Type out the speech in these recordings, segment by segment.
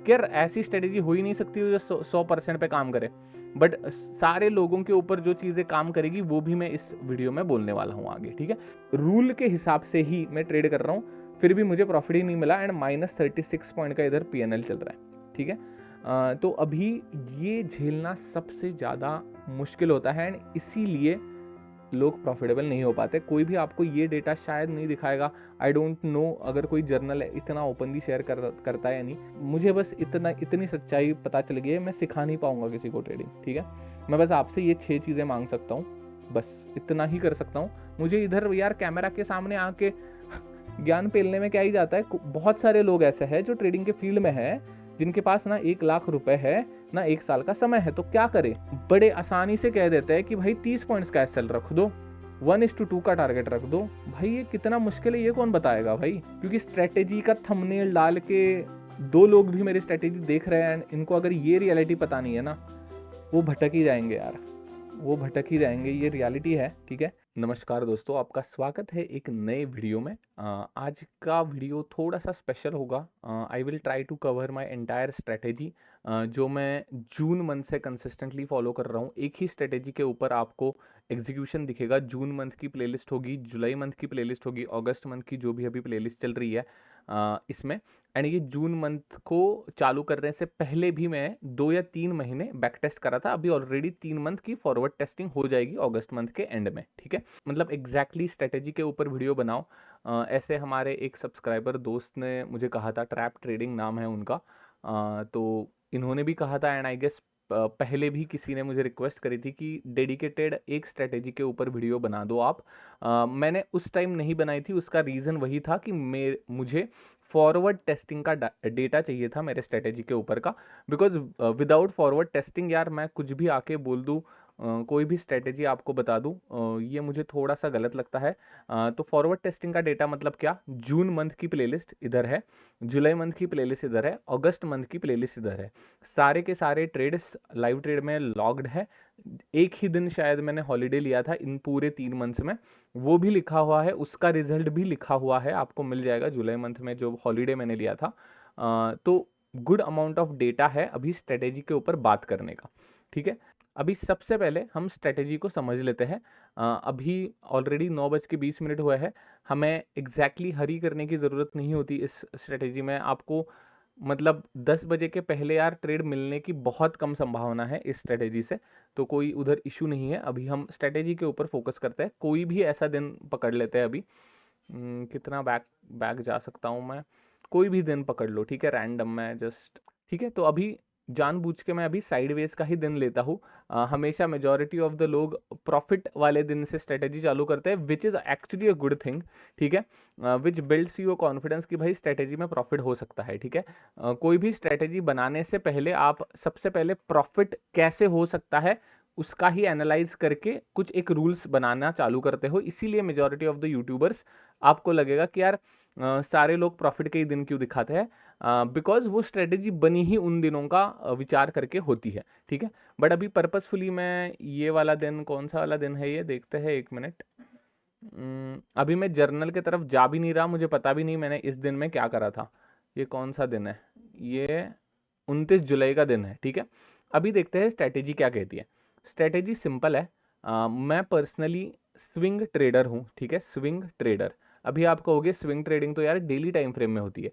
कि यार ऐसी स्ट्रेटेजी हो ही नहीं सकती जो 100% पे काम करे, बट सारे लोगों के ऊपर जो चीज़ें काम करेगी वो भी मैं इस वीडियो में बोलने वाला हूँ आगे, ठीक है। रूल के हिसाब से ही मैं ट्रेड कर रहा हूँ, फिर भी मुझे प्रॉफिट ही नहीं मिला एंड -36 पॉइंट का इधर PNL चल रहा है, ठीक है। तो अभी ये झेलना सबसे ज़्यादा मुश्किल होता है एंड इसीलिए लोग प्रॉफिटेबल नहीं हो पाते। कोई भी आपको ये डेटा शायद नहीं दिखाएगा, आई डोंट नो अगर कोई जर्नल इतना ओपनली शेयर करता है या नहीं। मुझे बस इतनी सच्चाई पता चल गई है, मैं सिखा नहीं पाऊंगा किसी को ट्रेडिंग, ठीक है। मैं बस आपसे ये 6 चीज़ें मांग सकता हूँ, बस इतना ही कर सकता हूँ। मुझे इधर यार कैमरा के सामने आके ज्ञान पेलने में क्या ही जाता है। बहुत सारे लोग ऐसे हैं जो ट्रेडिंग के फील्ड में है, जिनके पास ना 1 लाख रुपए है ना 1 साल का समय है, तो क्या करें। बड़े आसानी से कह देते हैं कि भाई 30 पॉइंट्स का SL रख दो, 1:2 का टारगेट रख दो। भाई ये कितना मुश्किल है, ये कौन बताएगा भाई। क्योंकि स्ट्रेटेजी का थंबनेल डाल के 2 लोग भी मेरी स्ट्रेटेजी देख रहे हैं, इनको अगर ये रियलिटी पता नहीं है ना, वो भटक ही जाएंगे यार, वो भटक ही जाएंगे, ये रियलिटी है, ठीक है। नमस्कार दोस्तों, आपका स्वागत है एक नए वीडियो में। आज का वीडियो थोड़ा सा स्पेशल होगा। I will try to cover my entire strategy जो मैं जून मंथ से कंसिस्टेंटली फॉलो कर रहा हूँ। एक ही स्ट्रेटेजी के ऊपर आपको एग्जीक्यूशन दिखेगा। जून मंथ की प्लेलिस्ट होगी, जुलाई मंथ की प्लेलिस्ट होगी, अगस्त मंथ की जो भी अभी प्लेलिस्ट चल रही है इसमें। एंड ये जून मंथ को चालू करने से पहले भी मैं 2 या 3 महीने बैक टेस्ट करा था। अभी ऑलरेडी 3 मंथ की फॉरवर्ड टेस्टिंग हो जाएगी अगस्त मंथ के एंड में, ठीक है। मतलब एग्जैक्टली स्ट्रेटेजी के ऊपर वीडियो बनाओ। ऐसे हमारे एक सब्सक्राइबर दोस्त ने मुझे कहा था, ट्रैप ट्रेडिंग नाम है उनका। तो इन्होंने भी कहा था एंड आई गेस पहले भी किसी ने मुझे रिक्वेस्ट करी थी कि डेडिकेटेड एक स्ट्रेटेजी के ऊपर वीडियो बना दो आप। मैंने उस टाइम नहीं बनाई थी, उसका रीज़न वही था कि मुझे फॉरवर्ड टेस्टिंग का डेटा चाहिए था मेरे स्ट्रेटेजी के ऊपर का। बिकॉज विदाउट फॉरवर्ड टेस्टिंग यार मैं कुछ भी आके बोल दूँ, कोई भी स्ट्रेटेजी आपको बता दूं, ये मुझे थोड़ा सा गलत लगता है। तो फॉरवर्ड टेस्टिंग का डेटा मतलब क्या, जून मंथ की प्लेलिस्ट इधर है, जुलाई मंथ की प्लेलिस्ट इधर है, अगस्त मंथ की प्लेलिस्ट इधर है। सारे के सारे ट्रेड्स लाइव ट्रेड में लॉग्ड है। एक ही दिन शायद मैंने हॉलीडे लिया था इन पूरे 3 मंथ्स में, वो भी लिखा हुआ है, उसका रिजल्ट भी लिखा हुआ है, आपको मिल जाएगा जुलाई मंथ में जो हॉलीडे मैंने लिया था। तो गुड अमाउंट ऑफ डेटा है अभी स्ट्रेटेजी के ऊपर बात करने का, ठीक है। अभी सबसे पहले हम स्ट्रेटेजी को समझ लेते हैं। अभी ऑलरेडी 9:20 हुआ है। हमें एग्जैक्टली हरी करने की ज़रूरत नहीं होती इस स्ट्रेटेजी में। आपको मतलब 10 बजे के पहले यार ट्रेड मिलने की बहुत कम संभावना है इस स्ट्रेटेजी से, तो कोई उधर इशू नहीं है। अभी हम स्ट्रेटेजी के ऊपर फोकस करते हैं। कोई भी ऐसा दिन पकड़ लेते हैं अभी। कितना बैक जा सकता हूँ मैं, कोई भी दिन पकड़ लो, ठीक है, रैंडम में जस्ट, ठीक है। तो अभी जानबूझ के मैं अभी साइडवेज का ही दिन लेता हूँ। हमेशा मेजॉरिटी ऑफ द लोग प्रॉफिट वाले दिन से स्ट्रेटेजी चालू करते हैं, which is actually a good thing, ठीक है। विच बिल्ड्स योर कॉन्फिडेंस कि भाई स्ट्रेटेजी में प्रॉफिट हो सकता है, ठीक है। कोई भी स्ट्रेटेजी बनाने से पहले आप सबसे पहले प्रॉफिट कैसे हो सकता है उसका ही एनालाइज करके कुछ एक रूल्स बनाना चालू करते हो। इसीलिए मेजॉरिटी ऑफ द यूट्यूबर्स आपको लगेगा कि यार सारे लोग प्रॉफिट के ही दिन क्यों दिखाते हैं, बिकॉज वो स्ट्रेटेजी बनी ही उन दिनों का विचार करके होती है, ठीक है। बट अभी पर्पसफुली मैं ये वाला दिन, कौन सा वाला दिन है ये देखते हैं, 1 मिनट। अभी मैं जर्नल की तरफ जा भी नहीं रहा, मुझे पता भी नहीं मैंने इस दिन में क्या करा था। ये कौन सा दिन है, ये 29 जुलाई का दिन है, ठीक है। अभी देखते हैं स्ट्रेटेजी क्या कहती है। स्ट्रेटेजी सिंपल है। मैं पर्सनली स्विंग ट्रेडर हूँ, ठीक है, स्विंग ट्रेडर। अभी आप कहोगे स्विंग ट्रेडिंग तो यार डेली टाइम फ्रेम में होती है।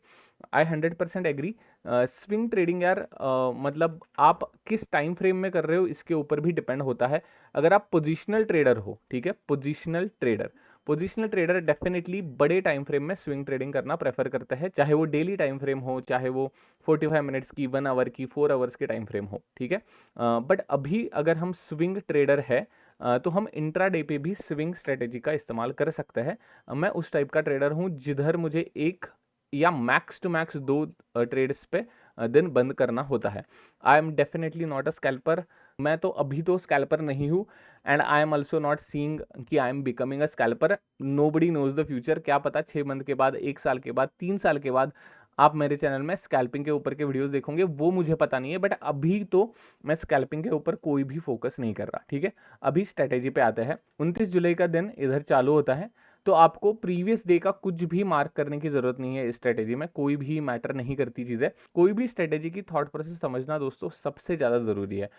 आई 100% एग्री। स्विंग ट्रेडिंग यार मतलब आप किस टाइम फ्रेम में कर रहे हो इसके ऊपर भी डिपेंड होता है। अगर आप पोजिशनल ट्रेडर हो, ठीक है, पोजिशनल ट्रेडर डेफिनेटली बड़े टाइम फ्रेम में स्विंग ट्रेडिंग करना प्रेफर करते हैं, चाहे वो डेली टाइम फ्रेम हो, चाहे वो 45 मिनट्स की, 1 आवर की, 4 आवर्स के टाइम फ्रेम हो, ठीक है। बट अभी अगर हम स्विंग ट्रेडर है तो हम इंट्राडे पे भी स्विंग स्ट्रेटेजी का इस्तेमाल कर सकते हैं। मैं उस टाइप का ट्रेडर हूँ जिधर मुझे 1 या मैक्स टू मैक्स 2 ट्रेड्स पे दिन बंद करना होता है। I am definitely not a scalper. मैं तो अभी तो स्कैल्पर नहीं हूँ and I am also not seeing कि I am becoming a scalper. Nobody knows the future. क्या पता 6 मंथ के बाद, 1 साल के बाद, 3 साल के बाद आप मेरे चैनल में स्कैल्पिंग के ऊपर के वीडियोस देखोगे, वो मुझे पता नहीं है। बट अभी तो मैं स्कैल्पिंग के ऊपर कोई भी फोकस नहीं कर रहा, ठीक है। अभी स्ट्रेटेजी पे आते हैं। 29 जुलाई का दिन इधर चालू होता है। तो आपको प्रीवियस डे का कुछ भी मार्क करने की जरूरत नहीं है। इस स्ट्रेटेजी में कोई भी मैटर नहीं करती चीज़ें। कोई भी स्ट्रेटेजी की थॉट प्रोसेस समझना दोस्तों सबसे ज़्यादा ज़रूरी है।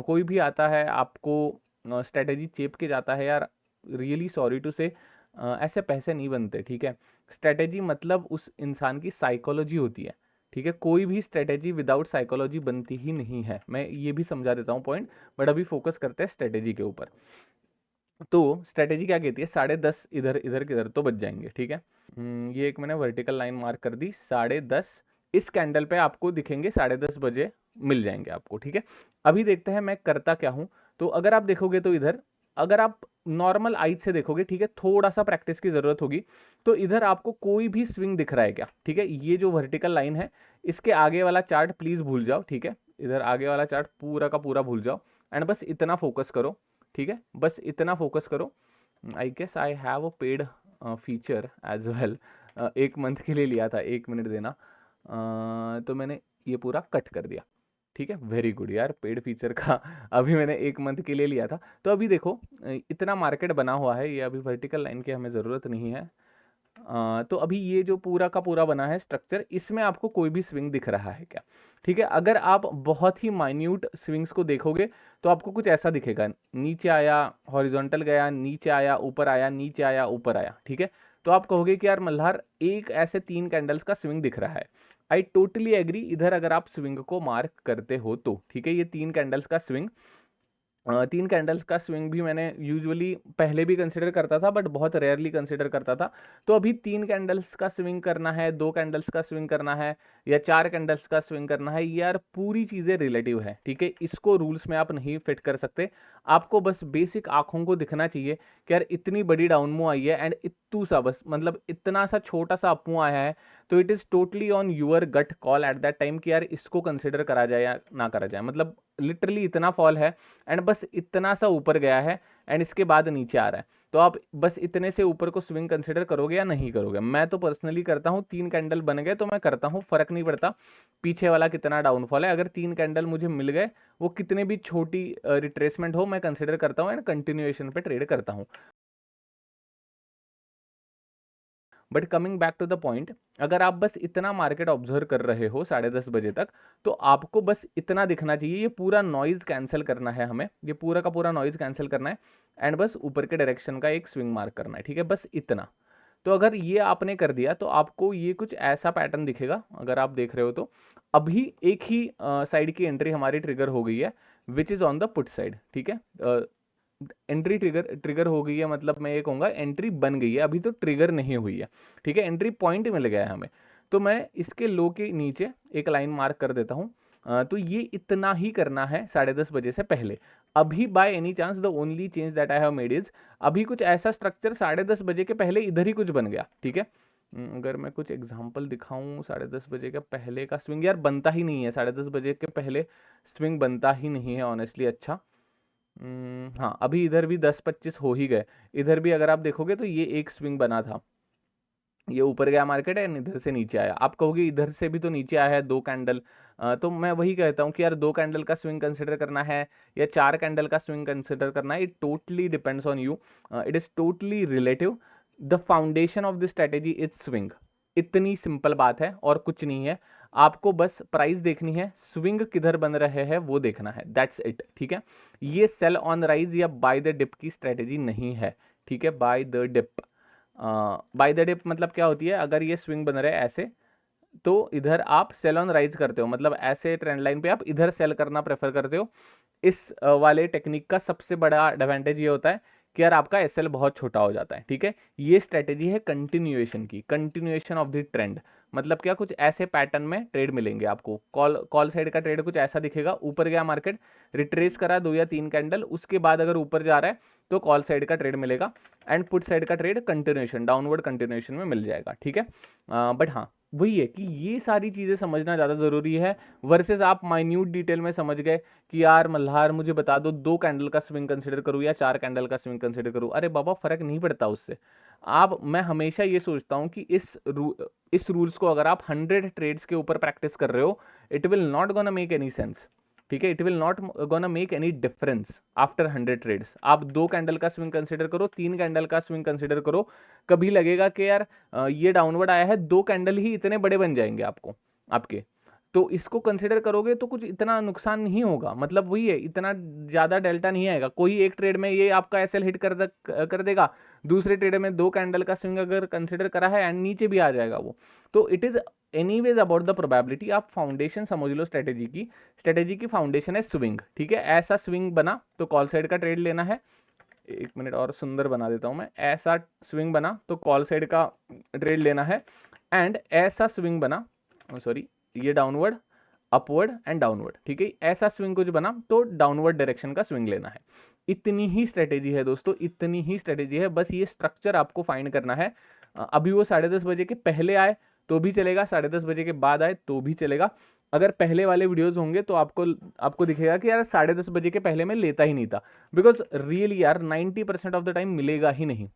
कोई भी आता है आपको स्ट्रेटेजी चेप के जाता है यार, रियली सॉरी टू से, ऐसे पैसे नहीं बनते, ठीक है। स्ट्रेटेजी मतलब उस इंसान की साइकोलॉजी होती है, ठीक है। कोई भी स्ट्रेटेजी विदाउट साइकोलॉजी बनती ही नहीं है। मैं ये भी समझा देता हूँ पॉइंट, बट अभी फोकस करते हैं स्ट्रेटेजी के ऊपर। तो स्ट्रेटेजी क्या कहती है, 10:30 इधर इधर किधर तो बच जाएंगे, ठीक है। ये एक मैंने वर्टिकल लाइन मार्क कर दी, 10:30 इस कैंडल पे आपको दिखेंगे, 10:30 बजे मिल जाएंगे आपको, ठीक है। अभी देखते हैं मैं करता क्या हूं। तो अगर आप देखोगे तो इधर, अगर आप नॉर्मल आइज से देखोगे, ठीक है, थोड़ा सा प्रैक्टिस की जरूरत होगी। तो इधर आपको कोई भी स्विंग दिख रहा है क्या, ठीक है। ये जो वर्टिकल लाइन है, इसके आगे वाला चार्ट प्लीज भूल जाओ, ठीक है। इधर आगे वाला चार्ट पूरा का पूरा भूल जाओ एंड बस इतना फोकस करो, ठीक है। बस इतना फोकस करो। I guess I have a paid feature as well. 1 month के लिए लिया था, 1 मिनट देना। तो मैंने ये पूरा कट कर दिया, ठीक है। वेरी गुड यार, पेड फीचर का अभी मैंने 1 मंथ के लिए लिया था। तो अभी देखो इतना मार्केट बना हुआ है, ये अभी वर्टिकल लाइन की हमें ज़रूरत नहीं है। तो अभी ये जो पूरा का पूरा बना है स्ट्रक्चर, इसमें आपको कोई भी स्विंग दिख रहा है क्या, ठीक है। अगर आप बहुत ही माइन्यूट स्विंग्स को देखोगे तो आपको कुछ ऐसा दिखेगा, नीचे आया, हॉरिजॉन्टल गया, नीचे आया, ऊपर आया, नीचे आया, ऊपर आया, ठीक है। तो आप कहोगे कि यार मल्हार एक ऐसे 3 कैंडल्स का स्विंग दिख रहा है। I totally agree. इधर अगर आप स्विंग को मार्क करते हो तो ठीक है, ये 3 कैंडल्स का स्विंग, 3 कैंडल्स का स्विंग भी मैंने यूजुअली पहले भी कंसिडर करता था, बट बहुत रेयरली कंसिडर करता था। तो अभी 3 कैंडल्स का स्विंग करना है, 2 कैंडल्स का स्विंग करना है, या 4 कैंडल्स का स्विंग करना है, यार पूरी चीज़ें रिलेटिव है, ठीक है। इसको रूल्स में आप नहीं फिट कर सकते। आपको बस बेसिक आंखों को दिखना चाहिए कि यार इतनी बड़ी डाउन मूव आई है एंड इतू सा, बस मतलब इतना सा छोटा सा अप मूव आया है। तो it is totally on your gut call at that time कि यार इसको कंसिडर करा जाए या ना करा जाए। मतलब लिटरली इतना फॉल है एंड बस इतना सा ऊपर गया है एंड इसके बाद नीचे आ रहा है। तो आप बस इतने से ऊपर को स्विंग कंसिडर करोगे या नहीं करोगे। मैं तो पर्सनली करता हूँ, 3 कैंडल बन गए तो मैं करता हूँ, फर्क नहीं पड़ता पीछे वाला कितना डाउनफॉल है। अगर 3 कैंडल मुझे मिल गए, वो कितने भी छोटी रिट्रेसमेंट हो, मैं कंसिडर करता हूँ एंड कंटिन्यूएशन पे ट्रेड करता हूँ। But coming back to the point, अगर आप बस इतना मार्केट ऑब्जर्व कर रहे हो 10:30 बजे तक, तो आपको बस इतना दिखना चाहिए, ये पूरा नॉइज कैंसिल करना है हमें, ये पूरा का पूरा नॉइज कैंसिल करना है एंड बस ऊपर के डायरेक्शन का एक स्विंग मार्क करना है, ठीक है, बस इतना। तो अगर ये आपने कर दिया तो आपको ये कुछ ऐसा पैटर्न दिखेगा, अगर आप देख रहे हो तो। अभी एक ही साइड की एंट्री हमारी ट्रिगर हो गई है, which is on the put side, ठीक है। एंट्री ट्रिगर ट्रिगर हो गई है, मतलब मैं ये कहूँगा एंट्री बन गई है, अभी तो ट्रिगर नहीं हुई है, ठीक है। एंट्री पॉइंट मिल गया है हमें। तो मैं इसके लो के नीचे एक लाइन मार्क कर देता हूँ। तो ये इतना ही करना है 10:30 बजे से पहले। अभी by any chance the only change that I have made is, अभी कुछ ऐसा स्ट्रक्चर 10:30 बजे के पहले इधर ही कुछ बन गया, ठीक है। अगर मैं कुछ एग्जांपल दिखाऊं, 10:30 बजे के पहले का स्विंग यार बनता ही नहीं है, 10:30 बजे के पहले स्विंग बनता ही नहीं है ऑनेस्टली। अच्छा, हाँ, अभी इधर भी 10-25 हो ही गए। इधर भी अगर आप देखोगे तो ये एक स्विंग बना था, ये ऊपर गया मार्केट है, इधर से नीचे आया। आप कहोगे इधर से भी तो नीचे आया है 2 कैंडल। तो मैं वही कहता हूँ कि यार 2 कैंडल का स्विंग कंसिडर करना है या 4 कैंडल का स्विंग कंसिडर करना है, it totally depends on you, it is totally relative. The foundation of the strategy is swing. इतनी सिंपल बात है और कुछ नहीं है। आपको बस प्राइस देखनी है, स्विंग किधर बन रहे हैं वो देखना है, दैट्स इट, ठीक है। ये सेल ऑन राइज या बाय द डिप की स्ट्रेटेजी नहीं है, ठीक है। Buy the dip, buy the dip मतलब क्या होती है, अगर ये स्विंग बन रहे हैं ऐसे, तो इधर आप सेल ऑन राइज करते हो, मतलब ऐसे ट्रेंड लाइन पे आप इधर सेल करना प्रेफर करते हो। इस वाले टेक्निक का सबसे बड़ा एडवांटेज ये होता है कि यार आपका एसएल बहुत छोटा हो जाता है, ठीक है। ये स्ट्रेटेजी है कंटिन्यूएशन की, कंटिन्यूएशन ऑफ द ट्रेंड। मतलब क्या, कुछ ऐसे पैटर्न में ट्रेड मिलेंगे आपको। कॉल कॉल साइड का ट्रेड कुछ ऐसा दिखेगा, ऊपर गया मार्केट, रिट्रेस करा 2 या 3 कैंडल, उसके बाद अगर ऊपर जा रहा है तो कॉल साइड का ट्रेड मिलेगा एंड पुट साइड का ट्रेड कंटिन्यूएशन, डाउनवर्ड कंटिन्यूएशन में मिल जाएगा, ठीक है। बट हाँ, वही है कि ये सारी चीज़ें समझना ज़्यादा ज़रूरी है, वर्सेस आप माइन्यूट डिटेल में समझ गए कि यार मल्हार मुझे बता दो 2 कैंडल का स्विंग कंसिडर करूँ या 4 कैंडल का स्विंग कंसिडर करूँ। अरे बाबा, फर्क नहीं पड़ता उससे। आप, मैं हमेशा ये सोचता हूँ कि इस रूल्स को अगर आप 100 ट्रेड्स के ऊपर प्रैक्टिस कर रहे हो, it will not gonna make any sense. ठीक है, it will not gonna make any difference after 100 trades. आप 2 कैंडल का स्विंग कंसिडर करो, 3 कैंडल का स्विंग कंसिडर करो, कभी लगेगा कि यार ये डाउनवर्ड आया है, 2 कैंडल ही इतने बड़े बन जाएंगे आपको आपके, तो इसको कंसिडर करोगे तो कुछ इतना नुकसान नहीं होगा, मतलब वही है, इतना ज़्यादा डेल्टा नहीं आएगा। कोई एक ट्रेड में ये आपका एसएल हिट कर देगा, दूसरे ट्रेड में 2 कैंडल का स्विंग अगर कंसिडर करा है एंड नीचे भी आ जाएगा वो। तो it is anyways about the probability. आप फाउंडेशन समझ लो स्ट्रेटेजी की फाउंडेशन है स्विंग, ठीक है। ऐसा स्विंग बना तो कॉल साइड का ट्रेड लेना है, 1 मिनट और सुंदर बना देता हूं मैं, ऐसा स्विंग बना तो कॉल साइड का ट्रेड लेना है, एंड ऐसा स्विंग बना, सॉरी ये डाउनवर्ड अपवर्ड एंड डाउनवर्ड, ठीक है, ऐसा स्विंग कुछ बना तो डाउनवर्ड डायरेक्शन का स्विंग लेना है। इतनी ही स्ट्रेटेजी है दोस्तों, इतनी ही स्ट्रेटेजी है, बस ये स्ट्रक्चर आपको फाइंड करना है। अभी वो 10:30 बजे के पहले आए तो भी चलेगा, 10:30 बजे के बाद आए तो भी चलेगा। अगर पहले वाले वीडियोस होंगे तो आपको दिखेगा कि यार 10:30 बजे के पहले मैं लेता ही नहीं था, बिकॉज रियली यार 90% ऑफ द टाइम मिलेगा ही नहीं।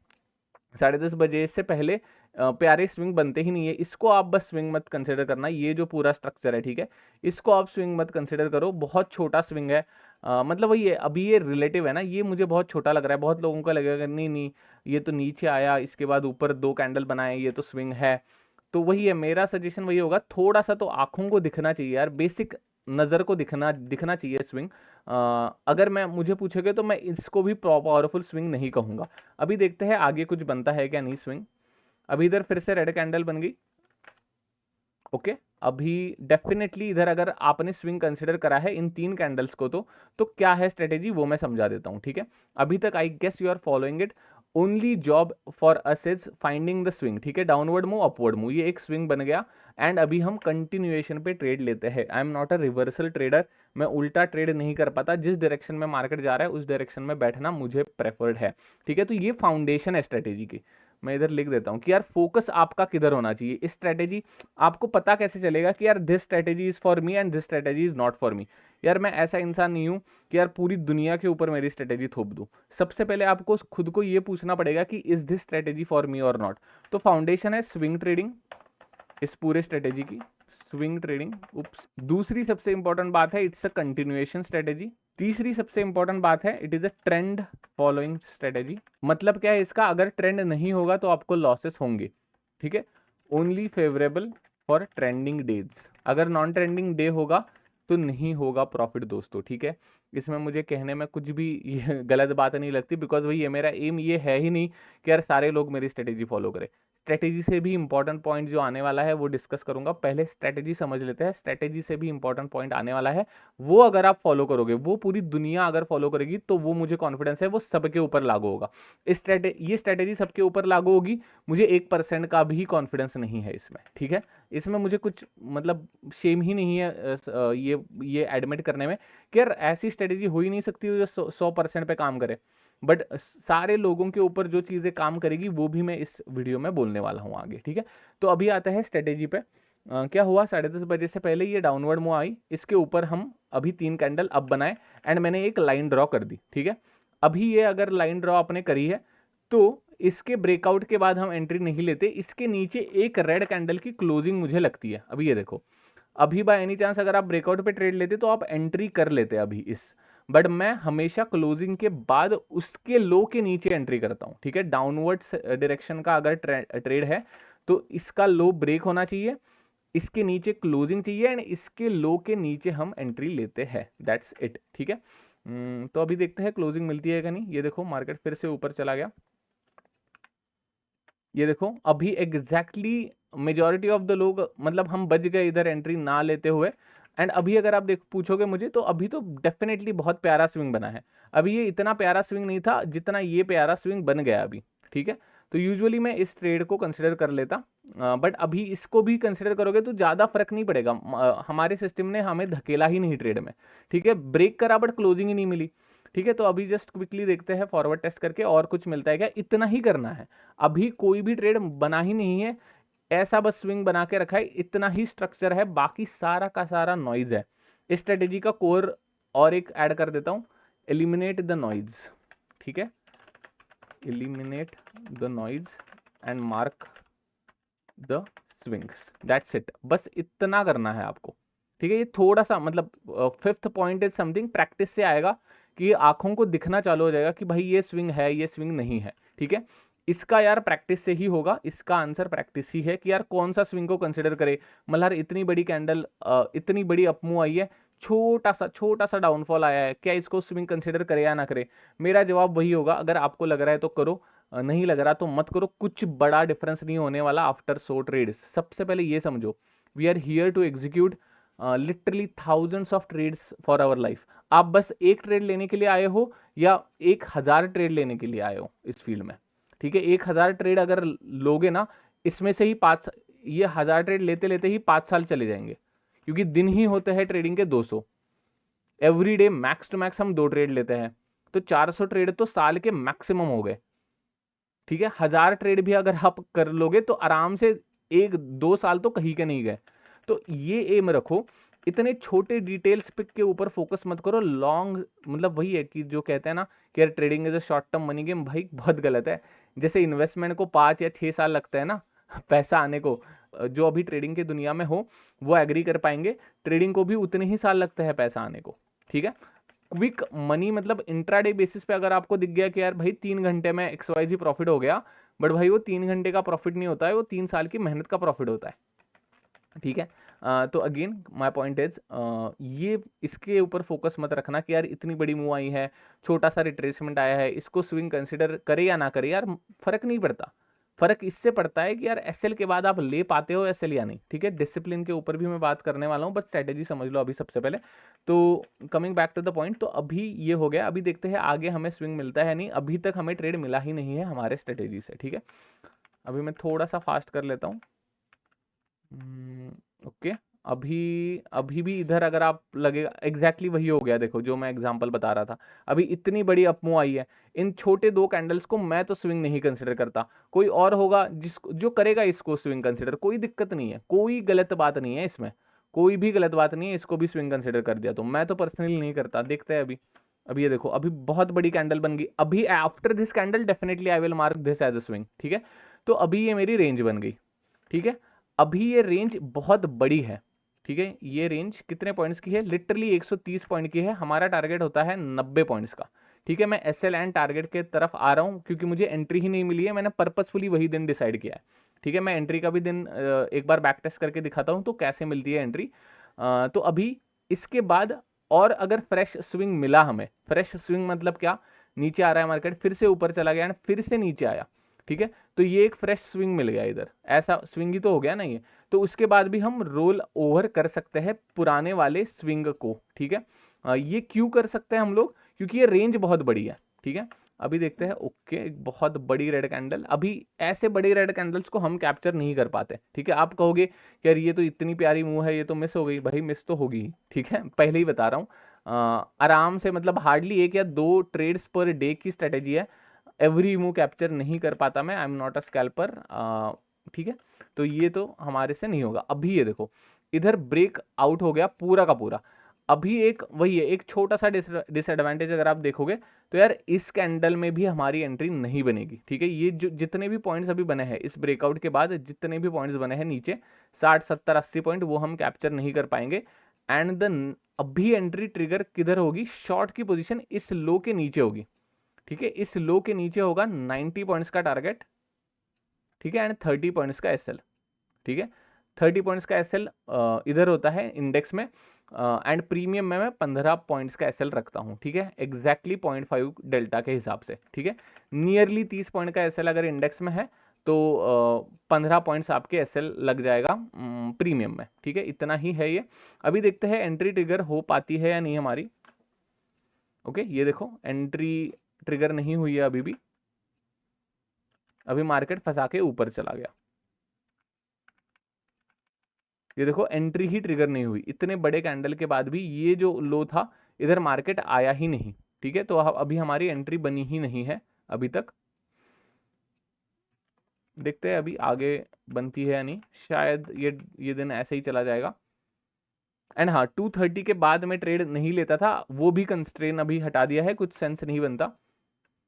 10:30 बजे से पहले प्यारे स्विंग बनते ही नहीं है। इसको आप बस स्विंग मत कंसिडर करना, ये जो पूरा स्ट्रक्चर है, ठीक है, इसको आप स्विंग मत कंसिडर करो, बहुत छोटा स्विंग है। मतलब वही है, अभी ये रिलेटिव है ना, ये मुझे बहुत छोटा लग रहा है, बहुत लोगों को लगेगा नहीं नहीं ये तो नीचे आया, इसके बाद ऊपर 2 कैंडल बनाए, ये तो स्विंग है। तो वही है, मेरा सजेशन वही होगा, थोड़ा सा तो आंखों को दिखना चाहिए यार, बेसिक नज़र को दिखना चाहिए स्विंग। अगर मुझे पूछोगे तो मैं इसको भी पावरफुल स्विंग नहीं कहूँगा। अभी देखते हैं आगे कुछ बनता है क्या नहीं स्विंग। अभी इधर फिर से रेड कैंडल बन गई, ओके। अभी डेफिनेटली इधर अगर आपने स्विंग कंसिडर करा है इन 3 कैंडल्स को तो क्या है स्ट्रेटेजी वो मैं समझा देता हूं, ठीक है। अभी तक I guess you are following it. Only job for us is finding the swing, ठीक है, डाउनवर्ड मूव अपवर्ड मूव, ये एक स्विंग बन गया एंड अभी हम कंटिन्यूएशन पे ट्रेड लेते हैं। आई am not a reversal trader, मैं उल्टा ट्रेड नहीं कर पाता, जिस डायरेक्शन में मार्केट जा रहा है उस डायरेक्शन में बैठना मुझे प्रेफर्ड है, ठीक है। तो ये फाउंडेशन है स्ट्रेटेजी की। मैं इधर लिख देता हूँ कि यार फोकस आपका किधर होना चाहिए। इस स्ट्रेटेजी आपको पता कैसे चलेगा कि यार this strategy is for me and this strategy is not for me. यार मैं ऐसा इंसान नहीं हूँ कि यार पूरी दुनिया के ऊपर मेरी स्ट्रेटेजी थोप दूँ। सबसे पहले आपको खुद को ये पूछना पड़ेगा कि is this strategy for me और नॉट। तो फाउंडेशन है स्विंग ट्रेडिंग, इस पूरे स्ट्रेटेजी की स्विंग ट्रेडिंग। उप्स, दूसरी सबसे इंपॉर्टेंट बात है इट्स अ कंटिन्यूएशन स्ट्रेटेजी। तीसरी सबसे इंपॉर्टेंट बात है it is a trend following strategy. मतलब क्या है इसका, अगर ट्रेंड नहीं होगा तो आपको लॉसेस होंगे, ठीक है। Only favourable for trending days, अगर नॉन ट्रेंडिंग डे होगा तो नहीं होगा प्रॉफिट दोस्तों, ठीक है। इसमें मुझे कहने में कुछ भी ये गलत बात नहीं लगती, बिकॉज वही है, मेरा एम ये है ही नहीं कि यार सारे लोग मेरी स्ट्रेटेजी फॉलो करें। स्ट्रेटेजी से भी इंपॉर्टेंट पॉइंट जो आने वाला है वो डिस्कस करूंगा, पहले स्ट्रेटेजी समझ लेते हैं। स्ट्रेटेजी से भी इंपॉर्टेंट पॉइंट आने वाला है, वो अगर आप फॉलो करोगे, वो पूरी दुनिया अगर फॉलो करेगी तो वो मुझे कॉन्फिडेंस है वो सबके ऊपर लागू होगा। ये स्ट्रेटेजी सबके ऊपर लागू होगी, मुझे 1% का भी कॉन्फिडेंस नहीं है इसमें, ठीक है। इसमें मुझे कुछ मतलब शेम ही नहीं है ये एडमिट करने में कि यार ऐसी स्ट्रेटेजी हो ही नहीं सकती जो 100% पे काम करे, बट सारे लोगों के ऊपर जो चीज़ें काम करेगी वो भी मैं इस वीडियो में बोलने वाला हूँ आगे, ठीक है। तो अभी आता है स्ट्रेटेजी पे। क्या हुआ, 10:30 बजे से पहले ये डाउनवर्ड मूव आई, इसके ऊपर हम अभी 3 कैंडल अब बनाए एंड मैंने एक लाइन ड्रॉ कर दी, ठीक है। अभी ये अगर लाइन ड्रॉ आपने करी है तो इसके ब्रेकआउट के बाद हम एंट्री नहीं लेते, इसके नीचे एक रेड कैंडल की क्लोजिंग मुझे लगती है। अभी ये देखो, अभी बाय एनी चांस अगर आप ब्रेकआउट पे ट्रेड लेते तो आप एंट्री कर लेते अभी इस, बट मैं हमेशा क्लोजिंग के बाद उसके लो के नीचे एंट्री करता हूं, ठीक है। डाउनवर्ड डायरेक्शन का अगर ट्रेड है तो इसका लो ब्रेक होना चाहिए, इसके नीचे क्लोजिंग चाहिए एंड इसके लो के नीचे हम एंट्री लेते हैं, दैट्स इट, ठीक है। तो अभी देखते हैं क्लोजिंग मिलती है कि नहीं। ये देखो मार्केट फिर से ऊपर चला गया, ये देखो अभी एग्जैक्टली मेजॉरिटी ऑफ द लोग, मतलब हम बच गए इधर एंट्री ना लेते हुए। एंड अभी अगर आप पूछोगे मुझे तो अभी तो डेफिनेटली बहुत प्यारा स्विंग बना है। अभी ये इतना प्यारा स्विंग नहीं था जितना ये प्यारा स्विंग बन गया अभी, ठीक है। तो यूजुअली मैं इस ट्रेड को कंसिडर कर लेता, बट अभी इसको भी कंसिडर करोगे तो ज़्यादा फर्क नहीं पड़ेगा। हमारे सिस्टम ने हमें धकेला ही नहीं ट्रेड में, ठीक है। ब्रेक करा बट क्लोजिंग ही नहीं मिली, ठीक है। तो अभी जस्ट क्विकली देखते हैं फॉरवर्ड टेस्ट करके और कुछ मिलता है क्या, इतना ही करना है। अभी कोई भी ट्रेड बना ही नहीं है, ऐसा बस स्विंग बना के रखा है, इतना ही स्ट्रक्चर है, बाकी सारा का सारा नॉइज है। इस स्ट्रेटेजी का कोर और एक ऐड कर देता हूं, एलिमिनेट द नॉइज, ठीक है, eliminate the noise and mark the swings, that's it, बस इतना करना है आपको, ठीक है। ये थोड़ा सा मतलब fifth point is something practice से आएगा कि आंखों को दिखना चालू हो जाएगा कि भाई ये स्विंग है, ये स्विंग नहीं है, ठीक है। इसका यार प्रैक्टिस से ही होगा, इसका आंसर प्रैक्टिस ही है कि यार कौन सा स्विंग को कंसिडर करे। मल्हार इतनी बड़ी कैंडल, इतनी बड़ी अपमूव आई है, छोटा सा डाउनफॉल आया है, क्या इसको स्विंग कंसिडर करे या ना करे? मेरा जवाब वही होगा, अगर आपको लग रहा है तो करो, नहीं लग रहा तो मत करो। कुछ बड़ा डिफरेंस नहीं होने वाला आफ्टर सो ट्रेड्स। सबसे पहले ये समझो, we are here to execute literally thousands of trades for our life. आप बस एक ट्रेड लेने के लिए आए हो या 1000 ट्रेड लेने के लिए आए हो इस फील्ड में, ठीक है। 1000 ट्रेड अगर लोगे ना, इसमें से ही 5, ये 1000 ट्रेड लेते लेते ही 5 साल चले जाएंगे, क्योंकि दिन ही होते हैं ट्रेडिंग के 200। Every day max to max हम 2 ट्रेड लेते हैं, तो 400 ट्रेड तो साल के मैक्सिमम हो गए, ठीक है। 1000 ट्रेड भी अगर आप कर लोगे तो आराम से 1-2 साल तो कहीं के नहीं गए। तो ये एम रखो, इतने छोटे डिटेल्स पे के ऊपर फोकस मत करो। लॉन्ग मतलब वही है कि जो कहते हैं ना कि यार trading is a short term money game, भाई बहुत गलत है। जैसे इन्वेस्टमेंट को 5 या 6 साल लगता है ना पैसा आने को, जो अभी ट्रेडिंग की दुनिया में हो वो एग्री कर पाएंगे, ट्रेडिंग को भी उतने ही साल लगता है पैसा आने को, ठीक है। क्विक मनी मतलब इंट्राडे बेसिस पे अगर आपको दिख गया कि यार भाई 3 घंटे में XYZ प्रॉफिट हो गया, बट भाई वो 3 घंटे का प्रॉफिट नहीं होता है, वो 3 साल की मेहनत का प्रॉफिट होता है, ठीक है। तो अगेन माय पॉइंट इज, ये इसके ऊपर फोकस मत रखना कि यार इतनी बड़ी मूव आई है, छोटा सा रिट्रेसमेंट आया है, इसको स्विंग कंसिडर करे या ना करे, यार फर्क नहीं पड़ता। फर्क इससे पड़ता है कि यार एसएल के बाद आप ले पाते हो एसएल या नहीं, ठीक है। डिसिप्लिन के ऊपर भी मैं बात करने वाला हूँ, बट स्ट्रेटेजी समझ लो अभी सबसे पहले। तो coming back to the point, तो अभी ये हो गया, अभी देखते हैं आगे हमें स्विंग मिलता है नहीं। अभी तक हमें ट्रेड मिला ही नहीं है हमारे स्ट्रेटेजी से, ठीक है। अभी मैं थोड़ा सा फास्ट कर लेता हूँ। ओके, अभी अभी भी इधर अगर आप लगेगा एग्जैक्टली वही हो गया, देखो जो मैं एग्जांपल बता रहा था। अभी इतनी बड़ी अपमूव आई है, इन छोटे 2 कैंडल्स को मैं तो स्विंग नहीं कंसिडर करता। कोई और होगा जिसको जो करेगा इसको स्विंग कंसिडर, कोई दिक्कत नहीं है, कोई गलत बात नहीं है इसमें, कोई भी गलत बात नहीं है, इसको भी स्विंग कंसिडर कर दिया तो मैं तो पर्सनली नहीं करता। देखते हैं अभी। अभी ये देखो, अभी बहुत बड़ी कैंडल बन गई, अभी after this candle definitely I will mark this as a swing, ठीक है। तो अभी ये मेरी रेंज बन गई, ठीक है। अभी ये रेंज बहुत बड़ी है, ठीक है। ये रेंज कितने पॉइंट्स की है? लिटरली 130 पॉइंट की है। हमारा टारगेट होता है 90 पॉइंट्स का, ठीक है। मैं एसएल एंड टारगेट के तरफ आ रहा हूँ क्योंकि मुझे एंट्री ही नहीं मिली है, मैंने पर्पसफुली वही दिन डिसाइड किया है, ठीक है। मैं एंट्री का भी दिन एक बार बैक टेस्ट करके दिखाता हूँ तो कैसे मिलती है एंट्री। तो अभी इसके बाद और अगर फ्रेश स्विंग मिला हमें, फ्रेश स्विंग मतलब क्या, नीचे आ रहा है मार्केट, फिर से ऊपर चला गया एंड फिर से नीचे आया, ठीक है। तो ये एक फ्रेश स्विंग मिल गया इधर, ऐसा स्विंग ही तो हो गया ना ये। तो उसके बाद भी हम रोल ओवर कर सकते हैं पुराने वाले स्विंग को, ठीक है। ये क्यों कर सकते हैं हम लोग? क्योंकि ये रेंज बहुत बड़ी है, ठीक है। अभी देखते हैं, ओके, एक बहुत बड़ी रेड कैंडल। अभी ऐसे बड़े रेड कैंडल्स को हम कैप्चर नहीं कर पाते, ठीक है। आप कहोगे कि यार ये तो इतनी प्यारी मूव है, ये तो मिस हो गई। भाई मिस तो होगी ही, ठीक है, पहले ही बता रहा हूँ। आराम से मतलब हार्डली 1 या 2 ट्रेड्स पर डे की स्ट्रेटेजी है, एवरी मूव कैप्चर नहीं कर पाता मैं, आई एम नॉट अ स्कैल्पर, ठीक है। तो ये तो हमारे से नहीं होगा। अभी ये देखो, इधर ब्रेक आउट हो गया पूरा का पूरा। अभी एक वही है, एक छोटा सा डिसएडवांटेज अगर आप देखोगे तो यार इस कैंडल में भी हमारी एंट्री नहीं बनेगी, ठीक है। ये जो जितने भी पॉइंट्स अभी बने हैं इस ब्रेकआउट के बाद, जितने भी पॉइंट्स बने हैं नीचे 60 70 80 पॉइंट, वो हम कैप्चर नहीं कर पाएंगे। एंड द अभी एंट्री ट्रिगर किधर होगी? शॉर्ट की पोजीशन इस लो के नीचे होगी, ठीक है। इस लो के नीचे होगा 90 पॉइंट्स का टारगेट, ठीक है, एंड 30 पॉइंट्स का एसएल, ठीक है। 30 पॉइंट्स का एसएल इधर होता है इंडेक्स में, एंड प्रीमियम में मैं 15 पॉइंट्स का एसएल रखता हूँ, ठीक है। एग्जैक्टली 0.5 डेल्टा के हिसाब से, ठीक है। नियरली 30 पॉइंट का एसएल अगर इंडेक्स में है तो 15 पॉइंट्स आपके एसएल लग जाएगा प्रीमियम में, ठीक है। इतना ही है ये। अभी देखते हैं एंट्री ट्रिगर हो पाती है या नहीं हमारी। ओके, ये देखो एंट्री ट्रिगर नहीं हुई है अभी भी, अभी मार्केट फंसा के ऊपर चला गया। ये देखो एंट्री ही ट्रिगर नहीं हुई, इतने बड़े कैंडल के बाद भी ये जो लो था इधर मार्केट आया ही नहीं, ठीक है। तो अभी हमारी एंट्री बनी ही नहीं है अभी तक। देखते हैं अभी आगे बनती है या नहीं, शायद ये दिन ऐसे ही चला जाएगा। एंड हाँ, 230 के बाद मैं ट्रेड नहीं लेता था, वो भी कंस्ट्रेन अभी हटा दिया है, कुछ सेंस नहीं बनता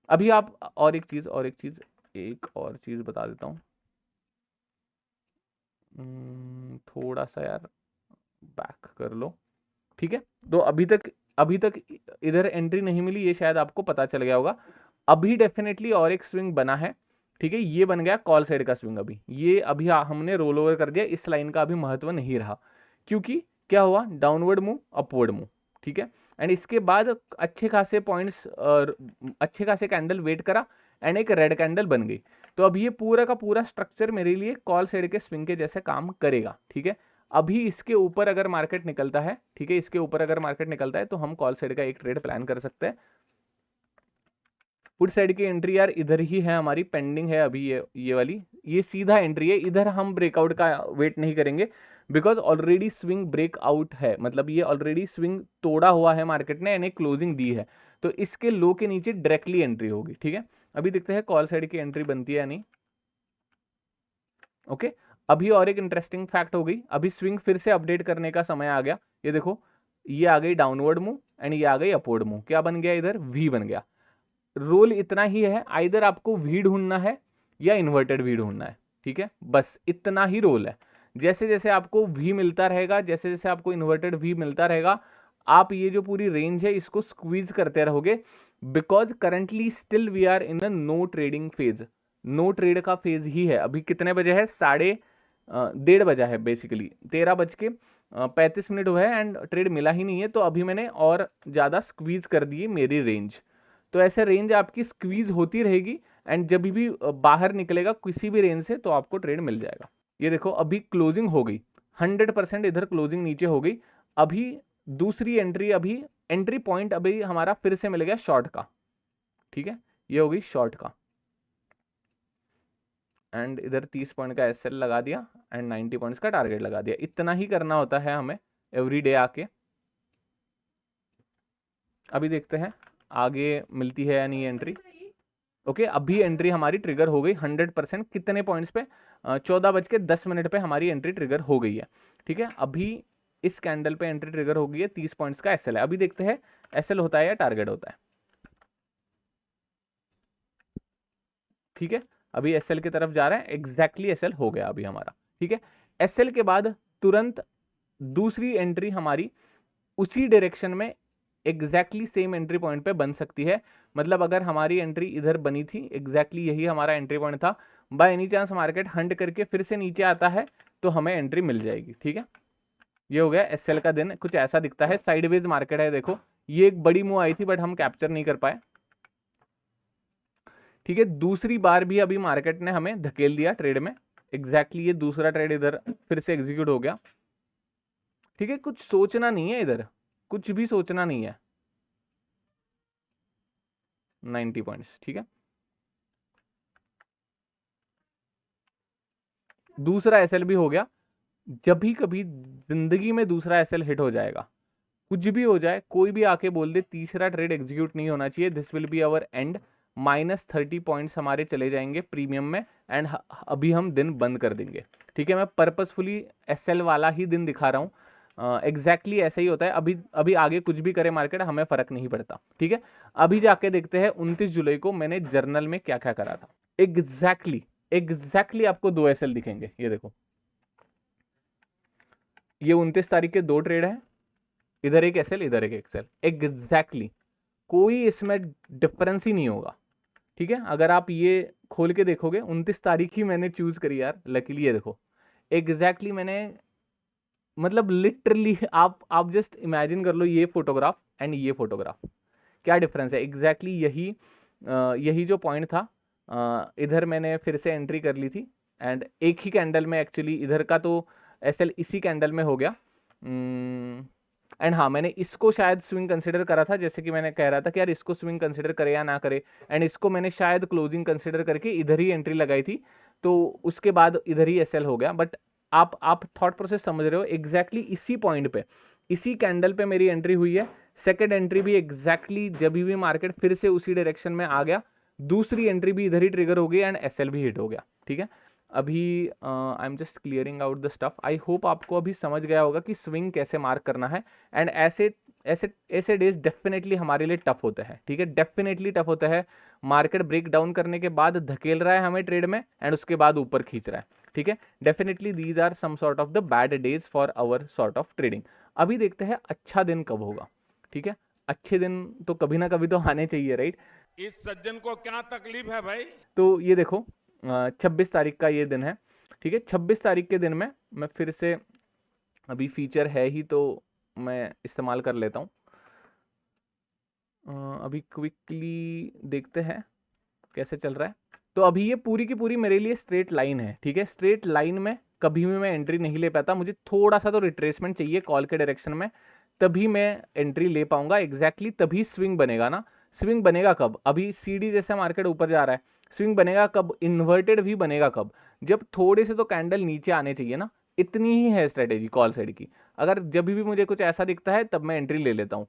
अभी। आप और एक और चीज बता देता हूँ, थोड़ा सा यार बैक कर लो, ठीक है। तो अभी तक इधर एंट्री नहीं मिली, ये शायद आपको पता चल गया होगा। अभी डेफिनेटली और एक स्विंग बना है, ठीक है, ये बन गया कॉल साइड का स्विंग। अभी हमने रोल ओवर कर दिया, इस लाइन का अभी महत्व नहीं रहा, क्योंकि क्या हुआ, डाउनवर्ड मूव, अपवर्ड मूव, ठीक है। एंड इसके बाद अच्छे खासे पॉइंट्स, अच्छे खासे कैंडल वेट करा एंड एक रेड कैंडल बन गई। तो अब ये पूरा का पूरा स्ट्रक्चर मेरे लिए कॉल साइड के स्विंग के जैसे काम करेगा, ठीक है। अभी इसके ऊपर अगर मार्केट निकलता है, ठीक है, इसके ऊपर अगर मार्केट निकलता है तो हम कॉल साइड का एक ट्रेड प्लान कर सकते हैं। पुट साइड की एंट्री यार इधर ही है हमारी, पेंडिंग है अभी ये वाली, ये सीधा एंट्री है, इधर हम ब्रेकआउट का वेट नहीं करेंगे, बिकॉज ऑलरेडी स्विंग ब्रेकआउट है, मतलब ये ऑलरेडी स्विंग तोड़ा हुआ है मार्केट ने, यानी क्लोजिंग दी है, तो इसके लो के नीचे डायरेक्टली एंट्री होगी, ठीक है। अभी देखते हैं कॉल साइड की एंट्री बनती है या नहीं। ओके, अभी और एक इंटरेस्टिंग फैक्ट हो गई, अभी स्विंग फिर से अपडेट करने का समय आ गया। ये देखो, ये आ गई डाउनवर्ड मूव एंड ये आ गई अपवर्ड मूव, क्या बन गया, इधर वी बन गया। रोल इतना ही है, आइदर आपको वी ढूंढना है या इन्वर्टेड वी ढूंढना है, ठीक है, बस इतना ही रोल है। जैसे जैसे आपको वी मिलता रहेगा, जैसे जैसे आपको इन्वर्टेड वी मिलता रहेगा, आप ये जो पूरी रेंज है इसको स्क्वीज करते रहोगे, because currently still we are in a no trading phase, no trade का फेज ही है। अभी कितने बजे है, 1:30 बजा है, बेसिकली 13:35 हुआ है एंड ट्रेड मिला ही नहीं है, तो अभी मैंने और ज़्यादा स्क्वीज कर दी मेरी रेंज। तो ऐसे रेंज आपकी स्क्वीज होती रहेगी एंड जब भी बाहर निकलेगा किसी भी रेंज से तो आपको ट्रेड मिल जाएगा। ये देखो अभी क्लोजिंग हो गई 100%, इधर क्लोजिंग नीचे हो गई। अभी दूसरी एंट्री, अभी एंट्री पॉइंट अभी हमारा फिर से मिल गया शॉर्ट का, ठीक है, ये हो गई शॉर्ट का एंड इधर 30 पॉइंट का एसएल लगा दिया एंड 90 पॉइंट्स का टारगेट लगा दिया। इतना ही करना होता है हमें एवरी डे आके। अभी देखते हैं आगे मिलती है या नहीं एंट्री। ओके, अभी एंट्री हमारी ट्रिगर हो गई 100%, कितने पॉइंट्स पे, 14:10 पे हमारी एंट्री ट्रिगर हो गई है, ठीक है। अभी इस कैंडल पे एंट्री ट्रिगर हो गई है, 30 पॉइंट्स का एसएल है। अभी देखते हैं एसएल होता है या टारगेट होता है, ठीक है। अभी एसएल की तरफ जा रहा है, एग्जैक्टली एसएल हो गया अभी हमारा, ठीक है। एसएल के बाद तुरंत दूसरी एंट्री हमारी उसी डायरेक्शन में एग्जैक्टली सेम एंट्री पॉइंट पे बन सकती है। मतलब अगर हमारी एंट्री इधर बनी थी, एग्जैक्टली यही हमारा एंट्री पॉइंट था, by any chance market Hunt करके फिर से नीचे आता है तो हमें एंट्री मिल जाएगी, ठीक है। ये हो गया एसएल का दिन, कुछ ऐसा दिखता है, साइडवेज मार्केट है। देखो ये एक बड़ी मूव आई थी बट हम कैप्चर नहीं कर पाए, ठीक है। दूसरी बार भी अभी मार्केट ने हमें धकेल दिया ट्रेड में, एग्जैक्टली ये दूसरा ट्रेड इधर फिर से एग्जीक्यूट हो गया, ठीक है। कुछ सोचना नहीं है इधर, कुछ भी सोचना नहीं है। 90 पॉइंट्स, ठीक है। दूसरा एसएल भी हो गया। जब भी कभी जिंदगी में दूसरा एसएल हिट हो जाएगा, कुछ भी हो जाए, कोई भी आके बोल दे तीसरा ट्रेड एग्जीक्यूट नहीं होना चाहिए, this will be our and, -30 points हमारे चले जाएंगे प्रीमियम में एंड अभी हम दिन बंद कर देंगे, ठीक है। मैं पर्पसफुली एसएल वाला ही दिन दिखा रहा हूँ, एग्जैक्टली ऐसा ही होता है। अभी अभी आगे कुछ भी करे मार्केट, हमें फर्क नहीं पड़ता, ठीक है। अभी जाके देखते हैं 29 जुलाई को मैंने जर्नल में क्या क्या करा था। एग्जैक्टली आपको 2 एसएल दिखेंगे, ये देखो, ये 29 तारीख के 2 ट्रेड है, इधर एक एसएल इधर एक एक्सएल, एग्जैक्टली कोई इसमें डिफरेंस ही नहीं होगा, ठीक है। अगर आप ये खोल के देखोगे, 29 तारीख ही मैंने चूज करी यार, लकीली ये देखो एग्जैक्टली मैंने, मतलब लिटरली आप जस्ट इमेजिन कर लो ये फोटोग्राफ एंड ये फोटोग्राफ, क्या डिफरेंस है। एग्जैक्टली यही जो पॉइंट था, इधर मैंने फिर से एंट्री कर ली थी एंड एक ही कैंडल में, एक्चुअली इधर का तो एसएल इसी कैंडल में हो गया एंड हाँ, मैंने इसको शायद स्विंग कंसिडर करा था, जैसे कि मैंने कह रहा था कि यार इसको स्विंग कंसिडर करे या ना करे, एंड इसको मैंने शायद क्लोजिंग कंसिडर करके इधर ही एंट्री लगाई थी, तो उसके बाद इधर ही एसएल हो गया। बट आप थॉट प्रोसेस समझ रहे हो, एग्जैक्टली इसी पॉइंट पे, इसी कैंडल पे मेरी एंट्री हुई है। सेकंड एंट्री भी एग्जैक्टली जब भी मार्केट फिर से उसी डायरेक्शन में आ गया, दूसरी एंट्री भी इधर ही ट्रिगर हो गई एंड एसएल भी हिट हो गया, ठीक है। अभी आई am just clearing out the stuff. I hope आपको अभी समझ गया होगा कि स्विंग कैसे मार्क करना है एंड ऐसे ऐसे ऐसे डेज डेफिनेटली हमारे लिए टफ होते हैं, ठीक है, डेफिनेटली टफ होता है। मार्केट ब्रेक डाउन करने के बाद धकेल रहा है हमें ट्रेड में एंड उसके बाद ऊपर खींच रहा है, ठीक है। Definitely these are some sort of the bad days for our sort of trading. अभी देखते हैं अच्छा दिन कब होगा, ठीक है। अच्छे दिन तो कभी ना कभी तो आने चाहिए, राइट। इस सज्जन को क्या तकलीफ है भाई? तो ये देखो 26 तारीख का ये दिन है, ठीक है। 26 तारीख के दिन में मैं फिर से, अभी फीचर है ही तो मैं इस्तेमाल कर लेता हूँ। अभी क्विकली देखते हैं कैसे चल रहा है। तो अभी ये पूरी की पूरी मेरे लिए स्ट्रेट लाइन है, ठीक है। स्ट्रेट लाइन में कभी भी मैं एंट्री नहीं ले पाता, मुझे थोड़ा सा तो रिट्रेसमेंट चाहिए कॉल के डायरेक्शन में, तभी मैं एंट्री ले पाऊंगा। एग्जैक्टली तभी स्विंग बनेगा ना। स्विंग बनेगा कब? अभी सीडी जैसे मार्केट ऊपर जा रहा है, स्विंग बनेगा कब? इन्वर्टेड भी बनेगा कब? जब थोड़े से तो कैंडल नीचे आने चाहिए ना। इतनी ही है स्ट्रेटेजी कॉल साइड की। अगर जब भी मुझे कुछ ऐसा दिखता है तब मैं एंट्री ले लेता हूँ।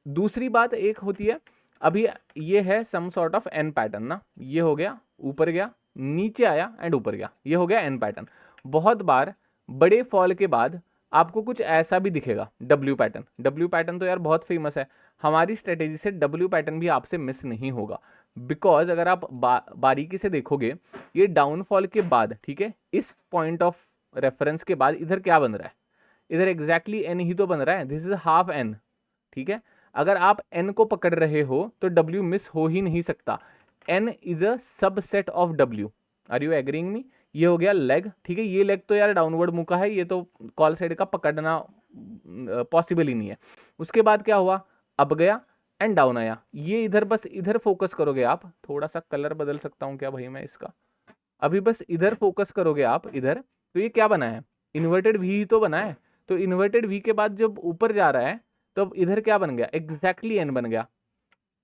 दूसरी बात एक होती है, अभी ये है some sort of an pattern ना, ये हो गया ऊपर गया नीचे आया एंड ऊपर गया, ये हो गया एन पैटर्न। बहुत बार बड़े फॉल के बाद आपको कुछ ऐसा भी दिखेगा, डब्ल्यू पैटर्न। डब्ल्यू पैटर्न तो यार बहुत फेमस है, हमारी स्ट्रेटेजी से डब्ल्यू पैटर्न भी आपसे मिस नहीं होगा। बिकॉज अगर आप बारीकी से देखोगे, ये डाउनफॉल के बाद, ठीक है, इस पॉइंट ऑफ रेफरेंस के बाद इधर क्या बन रहा है? इधर एग्जैक्टली एन ही तो बन रहा है, दिस इज हाफ एन, ठीक है। अगर आप n को पकड़ रहे हो तो w मिस हो ही नहीं सकता। n is a subset of w। Are you agreeing me? ये हो गया लेग, ठीक है। ये लेग तो यार डाउनवर्ड मुंह का है, ये तो कॉल साइड का पकड़ना पॉसिबल ही नहीं है। उसके बाद क्या हुआ? अब गया एंड डाउन आया। ये इधर बस इधर फोकस करोगे आप, थोड़ा सा कलर बदल सकता हूं क्या भाई मैं इसका? अभी बस इधर फोकस करोगे आप इधर, तो ये क्या बना है? इन्वर्टेड वी ही तो बना है। तो इन्वर्टेड वी के बाद जब ऊपर जा रहा है, तो इधर क्या बन गया? एग्जैक्टली एन बन गया।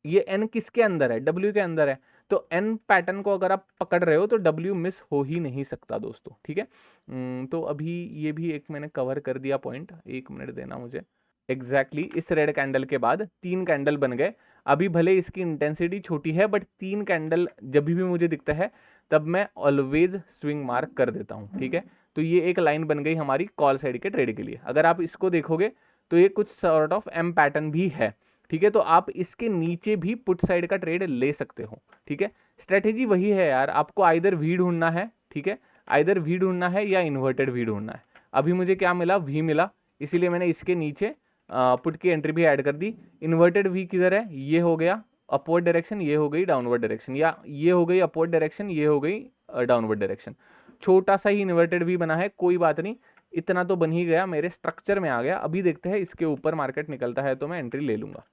ये एन किसके अंदर है? डब्ल्यू के अंदर है। तो एन पैटर्न को अगर आप पकड़ रहे हो तो डब्ल्यू मिस हो ही नहीं सकता दोस्तों, ठीक है। तो अभी ये भी एक मैंने कवर कर दिया पॉइंट, 1 मिनट देना मुझे। एग्जैक्टली इस रेड कैंडल के बाद 3 कैंडल बन गए। अभी भले इसकी इंटेंसिटी छोटी है, बट 3 कैंडल जब भी मुझे दिखता है तब मैं ऑलवेज स्विंग मार्क कर देता हूँ, ठीक है। तो ये एक लाइन बन गई हमारी कॉल साइड के ट्रेड के लिए। अगर आप इसको देखोगे तो ये कुछ सॉर्ट ऑफ एम पैटर्न भी है, ठीक है। तो आप इसके नीचे भी पुट साइड का ट्रेड ले सकते हो, ठीक है। स्ट्रेटेजी वही है यार, आपको आइदर वी ढूंढना है, ठीक है, आइदर वी ढूंढना है या इन्वर्टेड वी ढूंढना है। अभी मुझे क्या मिला? वी मिला, इसीलिए मैंने इसके नीचे पुट की एंट्री भी ऐड कर दी। इन्वर्टेड वी किधर है? ये हो गया अपवर्ड डायरेक्शन, ये हो गई डाउनवर्ड डायरेक्शन, या ये हो गई अपवर्ड डायरेक्शन, ये हो गई डाउनवर्ड डायरेक्शन। छोटा सा ही इन्वर्टेड वी बना है, कोई बात नहीं, इतना तो बन ही गया, मेरे स्ट्रक्चर में आ गया। अभी देखते हैं इसके ऊपर मार्केट निकलता है तो मैं एंट्री ले लूंगा,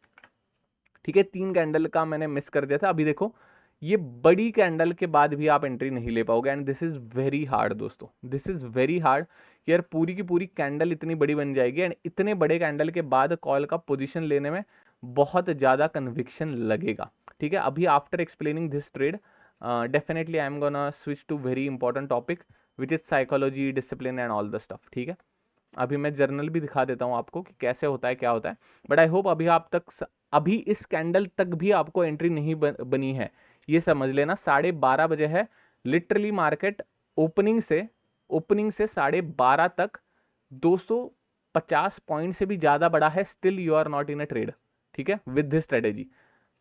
ठीक है। 3 कैंडल का मैंने मिस कर दिया था। अभी देखो ये बड़ी कैंडल के बाद भी आप एंट्री नहीं ले पाओगे, and this is very hard दोस्तों, दिस इज वेरी हार्ड। यार पूरी की पूरी कैंडल इतनी बड़ी बन जाएगी, एंड इतने बड़े कैंडल के बाद कॉल का पोजीशन लेने में बहुत ज़्यादा कन्विक्शन लगेगा, ठीक है। अभी after explaining this trade definitely I am gonna switch to very important topic which is psychology, discipline and all the stuff, ठीक है। अभी मैं जर्नल भी दिखा देता हूँ आपको कि कैसे होता है, क्या होता है। बट आई होप अभी आप तक अभी इस कैंडल तक भी आपको एंट्री नहीं बनी है, ये समझ लेना। 12:30 बजे है, लिटरली मार्केट ओपनिंग से 12:30 तक 250 पॉइंट से भी ज़्यादा बड़ा है। Still you are not in a trade, ठीक है, विद दिस स्ट्रेटेजी।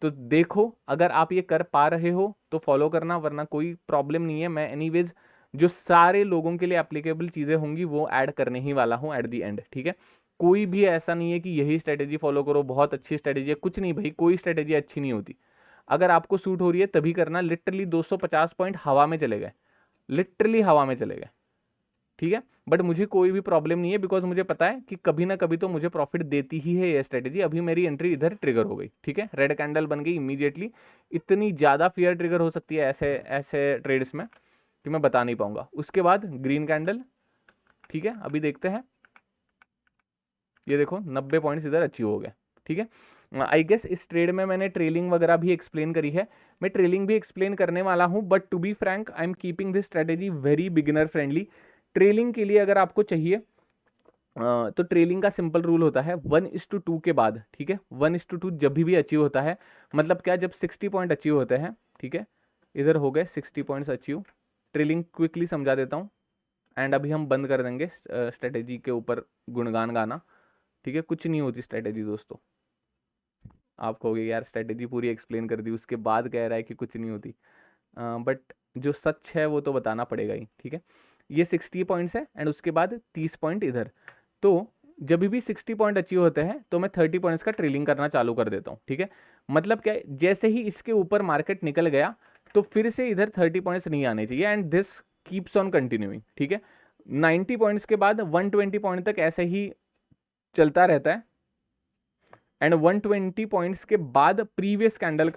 तो देखो अगर आप ये कर पा रहे हो तो फॉलो करना, वरना कोई प्रॉब्लम नहीं है। मैं एनीवेज जो सारे लोगों के लिए एप्लीकेबल चीज़ें होंगी वो ऐड करने ही वाला हूँ एट दी एंड, ठीक है। कोई भी ऐसा नहीं है कि यही स्ट्रेटेजी फॉलो करो, बहुत अच्छी स्ट्रेटेजी है, कुछ नहीं भाई, कोई स्ट्रेटेजी अच्छी नहीं होती। अगर आपको सूट हो रही है तभी करना। लिटरली 250 पॉइंट हवा में चले गए, लिटरली हवा में चले गए, ठीक है। बट मुझे कोई भी प्रॉब्लम नहीं है, बिकॉज मुझे पता है कि कभी ना कभी तो मुझे प्रॉफिट देती ही है ये स्ट्रेटेजी। अभी मेरी एंट्री इधर ट्रिगर हो गई, ठीक है, रेड कैंडल बन गई इमीडिएटली। इतनी ज़्यादा फियर ट्रिगर हो सकती है ऐसे ऐसे ट्रेड्स में कि मैं बता नहीं पाऊंगा। उसके बाद ग्रीन कैंडल, ठीक है। अभी देखते हैं, ये देखो 90 पॉइंट्स इधर अचीव हो गए, ठीक है। आई गेस इस ट्रेड में मैंने ट्रेलिंग वगैरह भी एक्सप्लेन करी है, मैं ट्रेलिंग भी एक्सप्लेन करने वाला हूं, but to be frank I am keeping this strategy very beginner friendly. Trailing के लिए अगर आपको चाहिए तो ट्रेलिंग का सिंपल रूल होता है 1:2 के बाद, ठीक है। 1:2 जब भी अचीव होता है, मतलब क्या, जब 60 पॉइंट अचीव होते हैं, ठीक है, इधर हो गए 60 पॉइंट्स अचीव। ट्रेलिंग क्विकली समझा देता हूँ, एंड अभी हम बंद कर देंगे स्ट्रेटेजी के ऊपर गुणगान गाना, ठीक है। कुछ नहीं होती स्ट्रेटेजी दोस्तों, आप कहोगे यार स्ट्रेटेजी पूरी एक्सप्लेन कर दी उसके बाद कह रहा है कि कुछ नहीं होती, बट जो सच है वो तो बताना पड़ेगा ही, ठीक है। ये 60 पॉइंट्स है एंड उसके बाद 30 पॉइंट इधर। तो जब भी 60 पॉइंट अचीव होते हैं तो मैं 30 पॉइंट्स का ट्रेलिंग करना चालू कर देता हूँ, ठीक है। मतलब क्या है, जैसे ही इसके ऊपर मार्केट निकल गया तो फिर से इधर 30 पॉइंट्स नहीं आने चाहिए and this keeps on continuing, ठीक है। 90 पॉइंट्स के बाद 120 पॉइंट तक ऐसे ही चलता रहता है एंड 120 पॉइंट्स के बाद प्रीवियस कैंडल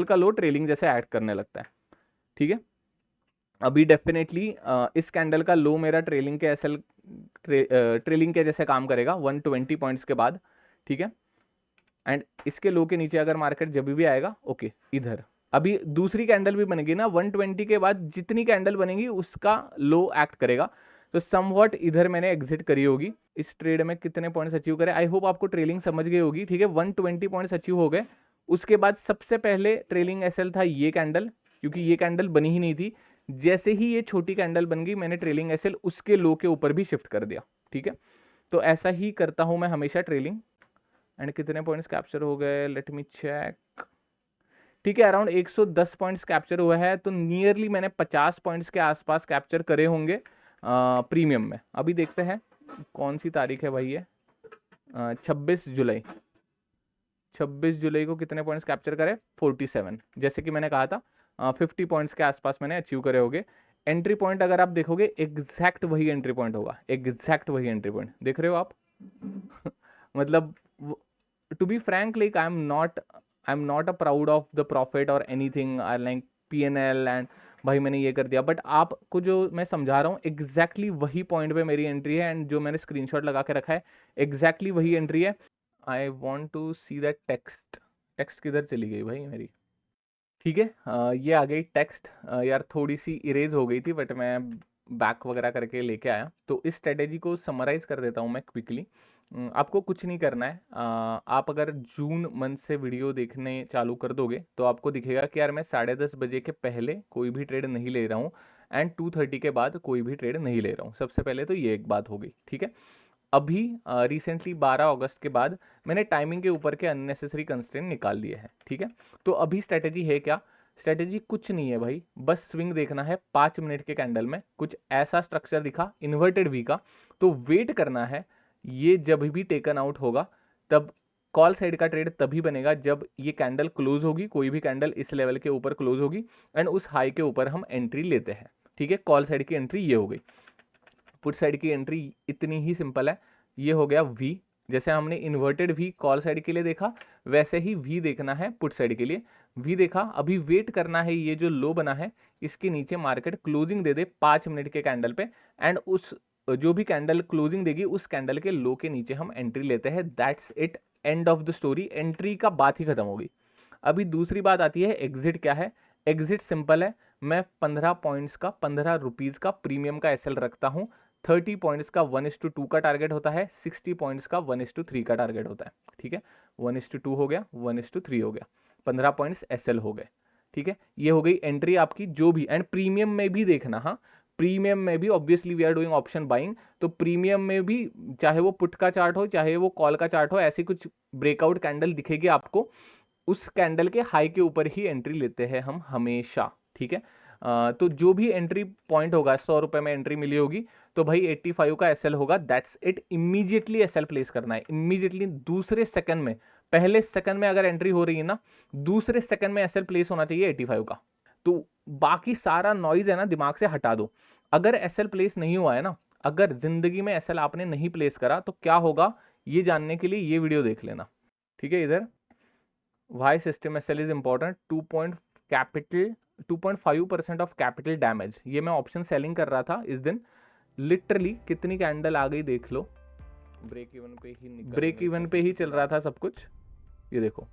का लो ट्रेलिंग जैसे एक्ट करने लगता है, ठीक है। अभी डेफिनेटली इस कैंडल का लो मेरा ट्रेलिंग के जैसे काम करेगा 120 पॉइंट्स के बाद, ठीक है। एंड इसके लो के नीचे अगर मार्केट जब भी आएगा, ओके इधर अभी दूसरी कैंडल भी बनेगी ना, 120 के बाद जितनी कैंडल बनेगी उसका लो एक्ट करेगा। तो समवॉट इधर मैंने एग्जिट करी होगी। इस ट्रेड में कितने पॉइंट्स अचीव करे, आई होप आपको ट्रेलिंग समझ गई होगी, ठीक है। 120 पॉइंट्स अचीव हो गए। उसके बाद सबसे पहले ट्रेलिंग एसएल था ये कैंडल, क्योंकि ये कैंडल बनी ही नहीं थी। जैसे ही ये छोटी कैंडल बन गई मैंने ट्रेलिंग एसएल उसके लो के ऊपर भी शिफ्ट कर दिया, ठीक है। तो ऐसा ही करता हूं मैं हमेशा ट्रेलिंग। एंड कितने पॉइंट्स कैप्चर हो गए, लेट मी चेक, ठीक है। अराउंड 110 पॉइंट्स कैप्चर हुआ है। तो नियरली मैंने 50 पॉइंट्स के आसपास कैप्चर करे होंगे प्रीमियम में। अभी देखते हैं कौन सी तारीख है भाई, ये 26 जुलाई। 26 जुलाई को कितने पॉइंट्स कैप्चर करे, 47। जैसे कि मैंने कहा था 50 पॉइंट्स के आसपास मैंने अचीव करे होंगे। एंट्री पॉइंट अगर आप देखोगे एग्जैक्ट वही एंट्री पॉइंट होगा, एग्जैक्ट वही एंट्री पॉइंट देख रहे हो आप। मतलब to be frank, like I am not a proud of the profit और anything, I like PNL and भाई मैंने ये कर दिया। बट आपको जो मैं समझा रहा हूँ एग्जैक्टली वही पॉइंट पे मेरी एंट्री है एंड जो मैंने स्क्रीनशॉट लगा के रखा है एग्जैक्टली वही एंट्री है। I want to see that text किधर चली गई भाई मेरी, ठीक है। ये आ गई टेक्स्ट। यार थोड़ी सी इरेज हो गई थी बट मैं बैक वगैरह करके लेके आया। तो इस स्ट्रेटेजी को समराइज कर देता हूँ मैं क्विकली। आपको कुछ नहीं करना है। आप अगर जून मंथ से वीडियो देखने चालू कर दोगे तो आपको दिखेगा कि यार मैं 10:30 बजे के पहले कोई भी ट्रेड नहीं ले रहा हूँ एंड 2:30 के बाद कोई भी ट्रेड नहीं ले रहा हूँ। सबसे पहले तो ये एक बात हो गई, ठीक है। अभी रिसेंटली 12 अगस्त के बाद मैंने टाइमिंग के ऊपर के अननेसेसरी कंस्ट्रेंट निकाल दिए हैं, ठीक है। तो अभी स्ट्रेटेजी है क्या, स्ट्रेटेजी कुछ नहीं है भाई, बस स्विंग देखना है 5 मिनट के कैंडल में। कुछ ऐसा स्ट्रक्चर दिखा इन्वर्टेड वी का तो वेट करना है। ये जब भी टेकन आउट होगा तब कॉल साइड का ट्रेड तभी बनेगा जब ये कैंडल क्लोज होगी, कोई भी कैंडल इस लेवल के ऊपर क्लोज होगी एंड उस हाई के ऊपर हम एंट्री लेते हैं, ठीक है। कॉल साइड की एंट्री ये हो गई। पुट साइड की एंट्री इतनी ही सिंपल है, ये हो गया वी। जैसे हमने इन्वर्टेड वी कॉल साइड के लिए देखा वैसे ही वी देखना है पुट साइड के लिए। वी देखा, अभी वेट करना है ये जो लो बना है इसके नीचे मार्केट क्लोजिंग दे दे 5 मिनट के कैंडल पे एंड उस जो भी कैंडल क्लोजिंग देगी उस कैंडल के लो के नीचे हम एंट्री लेते हैं। That's it, end of the story. Entry का बात ही खत्म होगी। अभी दूसरी बात आती है एग्जिट क्या है। एग्जिट सिंपल है, मैं 15 पॉइंट्स का 15 रुपीज का प्रीमियम का एसएल रखता हूँ। 30 पॉइंट्स का 1:2 का टारगेट होता है, 60 पॉइंट्स का 1:3 का टारगेट होता है, ठीक है। 1:2 हो गया, 1:3 हो गया, 15 पॉइंट्स एसएल हो गए, ठीक है। ये हो गई एंट्री आपकी जो भी। एंड प्रीमियम में भी देखना, हाँ प्रीमियम में भी obviously we are doing option buying, तो प्रीमियम में भी चाहे वो पुट का चार्ट हो चाहे वो कॉल का चार्ट हो, ऐसी कुछ ब्रेकआउट कैंडल दिखेगी आपको, उस कैंडल के हाई के ऊपर ही एंट्री लेते हैं हम हमेशा, ठीक है। तो जो भी एंट्री पॉइंट होगा, 100 रुपए में एंट्री मिली होगी तो भाई 85 का एसएल होगा। That's it, immediately SL place करना है, इमीडिएटली दूसरे सेकंड में। पहले सेकंड में अगर एंट्री हो रही है ना, दूसरे सेकंड में एसएल प्लेस होना चाहिए 85 का। तो बाकी सारा नॉइज है ना दिमाग से हटा दो। अगर एसएल प्लेस नहीं हुआ है ना, अगर जिंदगी में एसएल आपने नहीं प्लेस करा तो क्या होगा ये जानने के लिए ये वीडियो देख लेना, ठीक है। इधर why system SL is important, 2.5% of capital damage. ये मैं ऑप्शन सेलिंग कर रहा था इस दिन, लिटरली कितनी कैंडल आ गई देख लो। ब्रेक इवन पे ही चल रहा था सब कुछ। ये देखो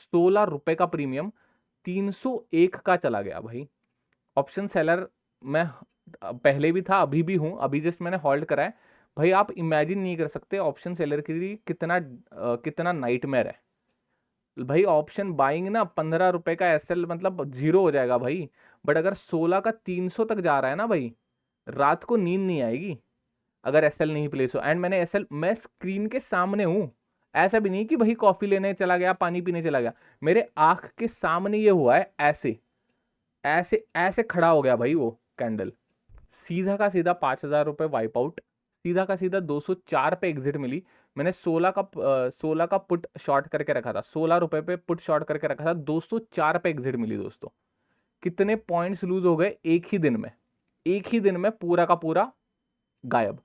16 रुपए का प्रीमियम 301 का चला गया भाई। ऑप्शन सेलर मैं पहले भी था, अभी भी हूं, अभी जस्ट मैंने होल्ड करा है। भाई आप इमेजिन नहीं कर सकते ऑप्शन सेलर के लिए कितना नाइटमेयर है भाई। ऑप्शन बाइंग ना 15 रुपए का एसएल मतलब जीरो हो जाएगा भाई। बट अगर 16 का 300 तक जा रहा है ना भाई, रात को नींद नहीं आएगी अगर एसएल नहीं प्लेस हो। एंड मैंने एसएल, मैं स्क्रीन के सामने हूं, ऐसा भी नहीं कि भाई कॉफी लेने चला गया पानी पीने चला गया, मेरे आंख के सामने ये हुआ है ऐसे। ऐसे ऐसे खड़ा हो गया भाई वो कैंडल, सीधा का सीधा 5,000 रुपये वाइप आउट, सीधा का सीधा 204 पे एग्जिट मिली। मैंने 16 का पुट शॉर्ट करके रखा था, 16 रुपए पे पुट शॉर्ट करके रखा था, 204 पे एग्जिट मिली दोस्तों। कितने पॉइंट्स लूज हो गए एक ही दिन में, एक ही दिन में पूरा का पूरा गायब।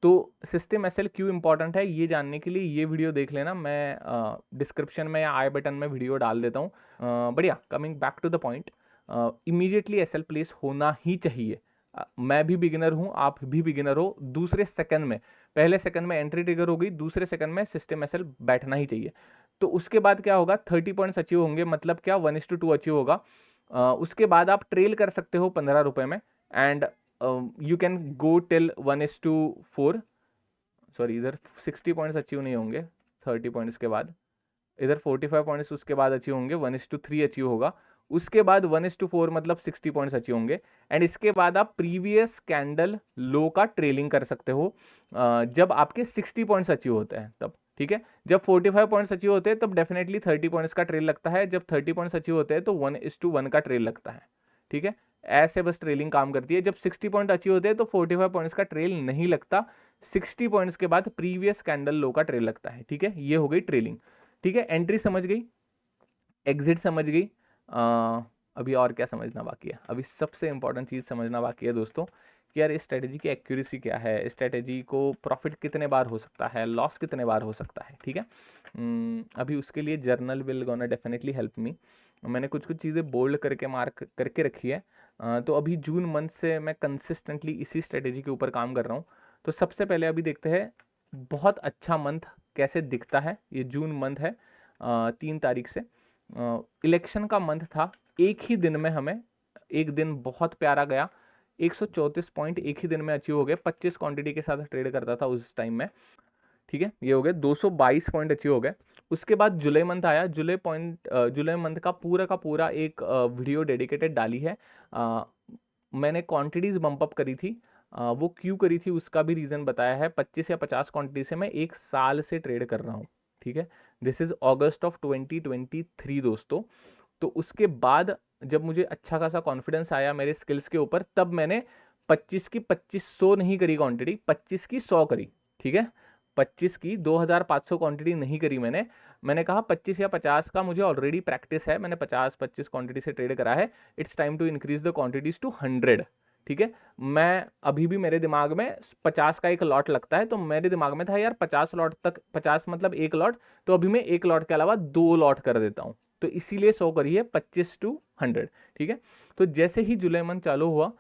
तो सिस्टम एसएल क्यों इंपॉर्टेंट है ये जानने के लिए ये वीडियो देख लेना, मैं डिस्क्रिप्शन में या आई बटन में वीडियो डाल देता हूँ। बढ़िया, coming back to the point, immediately SL place होना ही चाहिए। मैं भी बिगिनर हूँ, आप भी बिगिनर हो, दूसरे सेकंड में, पहले सेकंड में एंट्री ट्रिगर हो गई, दूसरे सेकंड में सिस्टम एसएल बैठना ही चाहिए। तो उसके बाद क्या होगा, 30 पॉइंट्स अचीव होंगे, मतलब क्या 1:2 अचीव होगा। उसके बाद आप ट्रेल कर सकते हो 15 रुपए में, and you can go till 1:4। Sorry, इधर 60 पॉइंट्स अचीव नहीं होंगे 30 पॉइंट्स के बाद, इधर 45 पॉइंट्स उसके बाद अचीव होंगे, 1:3 अचीव होगा। उसके बाद 1:4 मतलब 60 पॉइंट्स अचीव होंगे। एंड इसके बाद आप प्रीवियस कैंडल लो का ट्रेलिंग कर सकते हो जब आपके 60 पॉइंट्स अचीव होते हैं तब, ठीक है। जब 45 पॉइंट्स अचीव होते हैं तब डेफिनेटली 30 पॉइंट्स का ट्रेल लगता है, जब 30 पॉइंट्स अचीव होते हैं तो 1:1 का ट्रेल लगता है, ठीक है। ऐसे बस ट्रेलिंग काम करती है। जब 60 पॉइंट अचीव होते हैं तो 45 पॉइंट्स का ट्रेल नहीं लगता, 60 पॉइंट्स के बाद प्रीवियस कैंडल लो का ट्रेल लगता है, ठीक है। ये हो गई ट्रेलिंग, ठीक है। एंट्री समझ गई, एग्जिट समझ गई, अभी और क्या समझना बाकी है, अभी सबसे इंपॉर्टेंट चीज़ समझना बाकी है दोस्तों कि यार इस स्ट्रेटेजी की एक्यूरेसी क्या है, इस स्ट्रेटेजी को प्रॉफिट कितने बार हो सकता है, लॉस कितने बार हो सकता है, ठीक है। अभी उसके लिए journal will gonna definitely help me. मैंने कुछ कुछ चीज़ें बोल्ड करके मार्क करके रखी है। तो अभी जून मंथ से मैं कंसिस्टेंटली इसी स्ट्रेटेजी के ऊपर काम कर रहा हूँ। तो सबसे पहले अभी देखते हैं बहुत अच्छा मंथ कैसे दिखता है। ये जून मंथ है, 3 तारीख से इलेक्शन का मंथ था। एक ही दिन में हमें, एक दिन बहुत प्यारा गया, 134 पॉइंट एक ही दिन में अचीव हो गए। 25 क्वांटिटी के साथ ट्रेड करता था उस टाइम में, ठीक है। ये हो गए 222 पॉइंट अचीव हो गए। उसके बाद जुलाई मंथ आया, जुलाई मंथ का पूरा एक वीडियो डेडिकेटेड डाली है। मैंने क्वांटिटीज बम्प अप करी थी, वो क्यों करी थी उसका भी रीज़न बताया है। 25 या 50 क्वांटिटी से मैं एक साल से ट्रेड कर रहा हूँ, ठीक है। दिस इज अगस्त ऑफ 2023 दोस्तों। तो उसके बाद जब मुझे अच्छा खासा कॉन्फिडेंस आया मेरे स्किल्स के ऊपर, तब मैंने 25 की 2500 नहीं करी क्वांटिटी, 25 की 100 करी, ठीक है। 25 की 2500 क्वांटिटी नहीं करी मैंने कहा 25 या 50 का मुझे ऑलरेडी प्रैक्टिस है, मैंने 50-25 क्वांटिटी से ट्रेड करा है, it's time to increase the quantities to 100, ठीक है। मैं अभी भी मेरे दिमाग में 50 का एक लॉट लगता है, तो मेरे दिमाग में था यार 50 लॉट तक, 50 मतलब एक लॉट, तो अभी मैं एक लॉट के अलावा 2 लॉट कर देता हूँ, तो इसीलिए 100 करिए 25 to 100, ठीक है। तो जैसे ही जुलाई मंथ चालू हुआ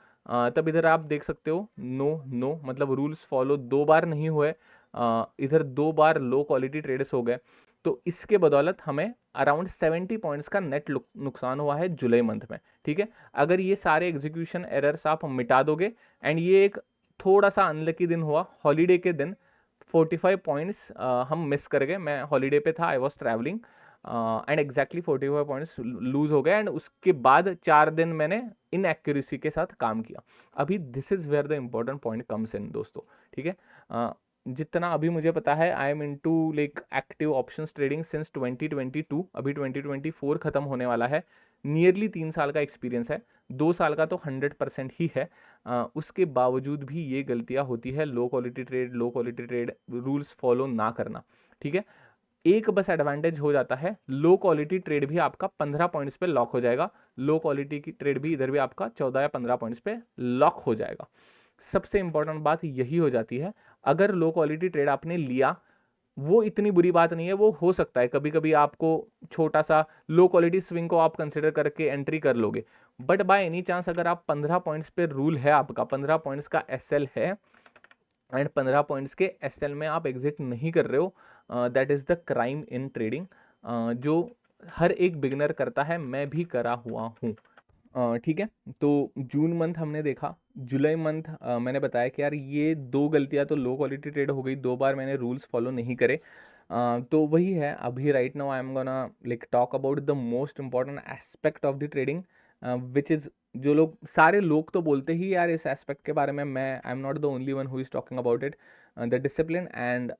तब इधर आप देख सकते हो नो नो मतलब रूल्स फॉलो 2 बार नहीं हुए, इधर 2 बार लो क्वालिटी ट्रेड्स हो गए। तो इसके बदौलत हमें अराउंड 70 पॉइंट्स का नेट नुकसान हुआ है जुलाई मंथ में, ठीक है। अगर ये सारे एग्जीक्यूशन एरर्स आप मिटा दोगे, एंड ये एक थोड़ा सा अनलकी दिन हुआ, हॉलीडे के दिन 45 पॉइंट्स हम मिस कर गए। मैं हॉलीडे पे था, I was travelling, and exactly 45 points lose हो गए। एंड उसके बाद 4 दिन मैंने इन एक्यूरेसी के साथ काम किया। अभी this is where the important point comes in दोस्तों, ठीक है। जितना अभी मुझे पता है, I am into like active options trading since 2022, अभी 2024 खत्म होने वाला है। नियरली 3 साल का एक्सपीरियंस है, 2 साल का तो 100% ही है। उसके बावजूद भी ये गलतियां होती है, low quality trade, rules follow ना करना, ठीक है। एक बस एडवांटेज हो जाता है, लो क्वालिटी ट्रेड भी आपका 15 पॉइंट्स पे लॉक हो जाएगा, लो क्वालिटी की ट्रेड भी इधर भी आपका 14 या 15 पॉइंट्स पे लॉक हो जाएगा। सबसे इंपॉर्टेंट बात यही हो जाती है। अगर लो क्वालिटी ट्रेड आपने लिया, वो इतनी बुरी बात नहीं है, वो हो सकता है कभी कभी आपको छोटा सा लो क्वालिटी स्विंग को आप कंसिडर करके एंट्री कर लोगे, बट बाय एनी चांस अगर आप 15 पॉइंट्स पे रूल है, आपका 15 पॉइंट्स का एसएल है, एंड 15 पॉइंट्स के एसएल में आप एग्जिट नहीं कर रहे हो, that is the crime in trading, जो हर एक बिगिनर करता है, मैं भी करा हुआ हूँ, ठीक है। तो जून मंथ हमने देखा, जुलाई मंथ मैंने बताया कि यार ये 2 गलतियां तो लो क्वालिटी ट्रेड हो गई, 2 बार मैंने रूल्स फॉलो नहीं करे। तो वही है, अभी right now I am gonna like talk about the most important aspect of the trading, which is, जो लोग, सारे लोग तो बोलते ही यार इस एस्पेक्ट के बारे में, मैं आई am not the only one who is talking about it, the discipline and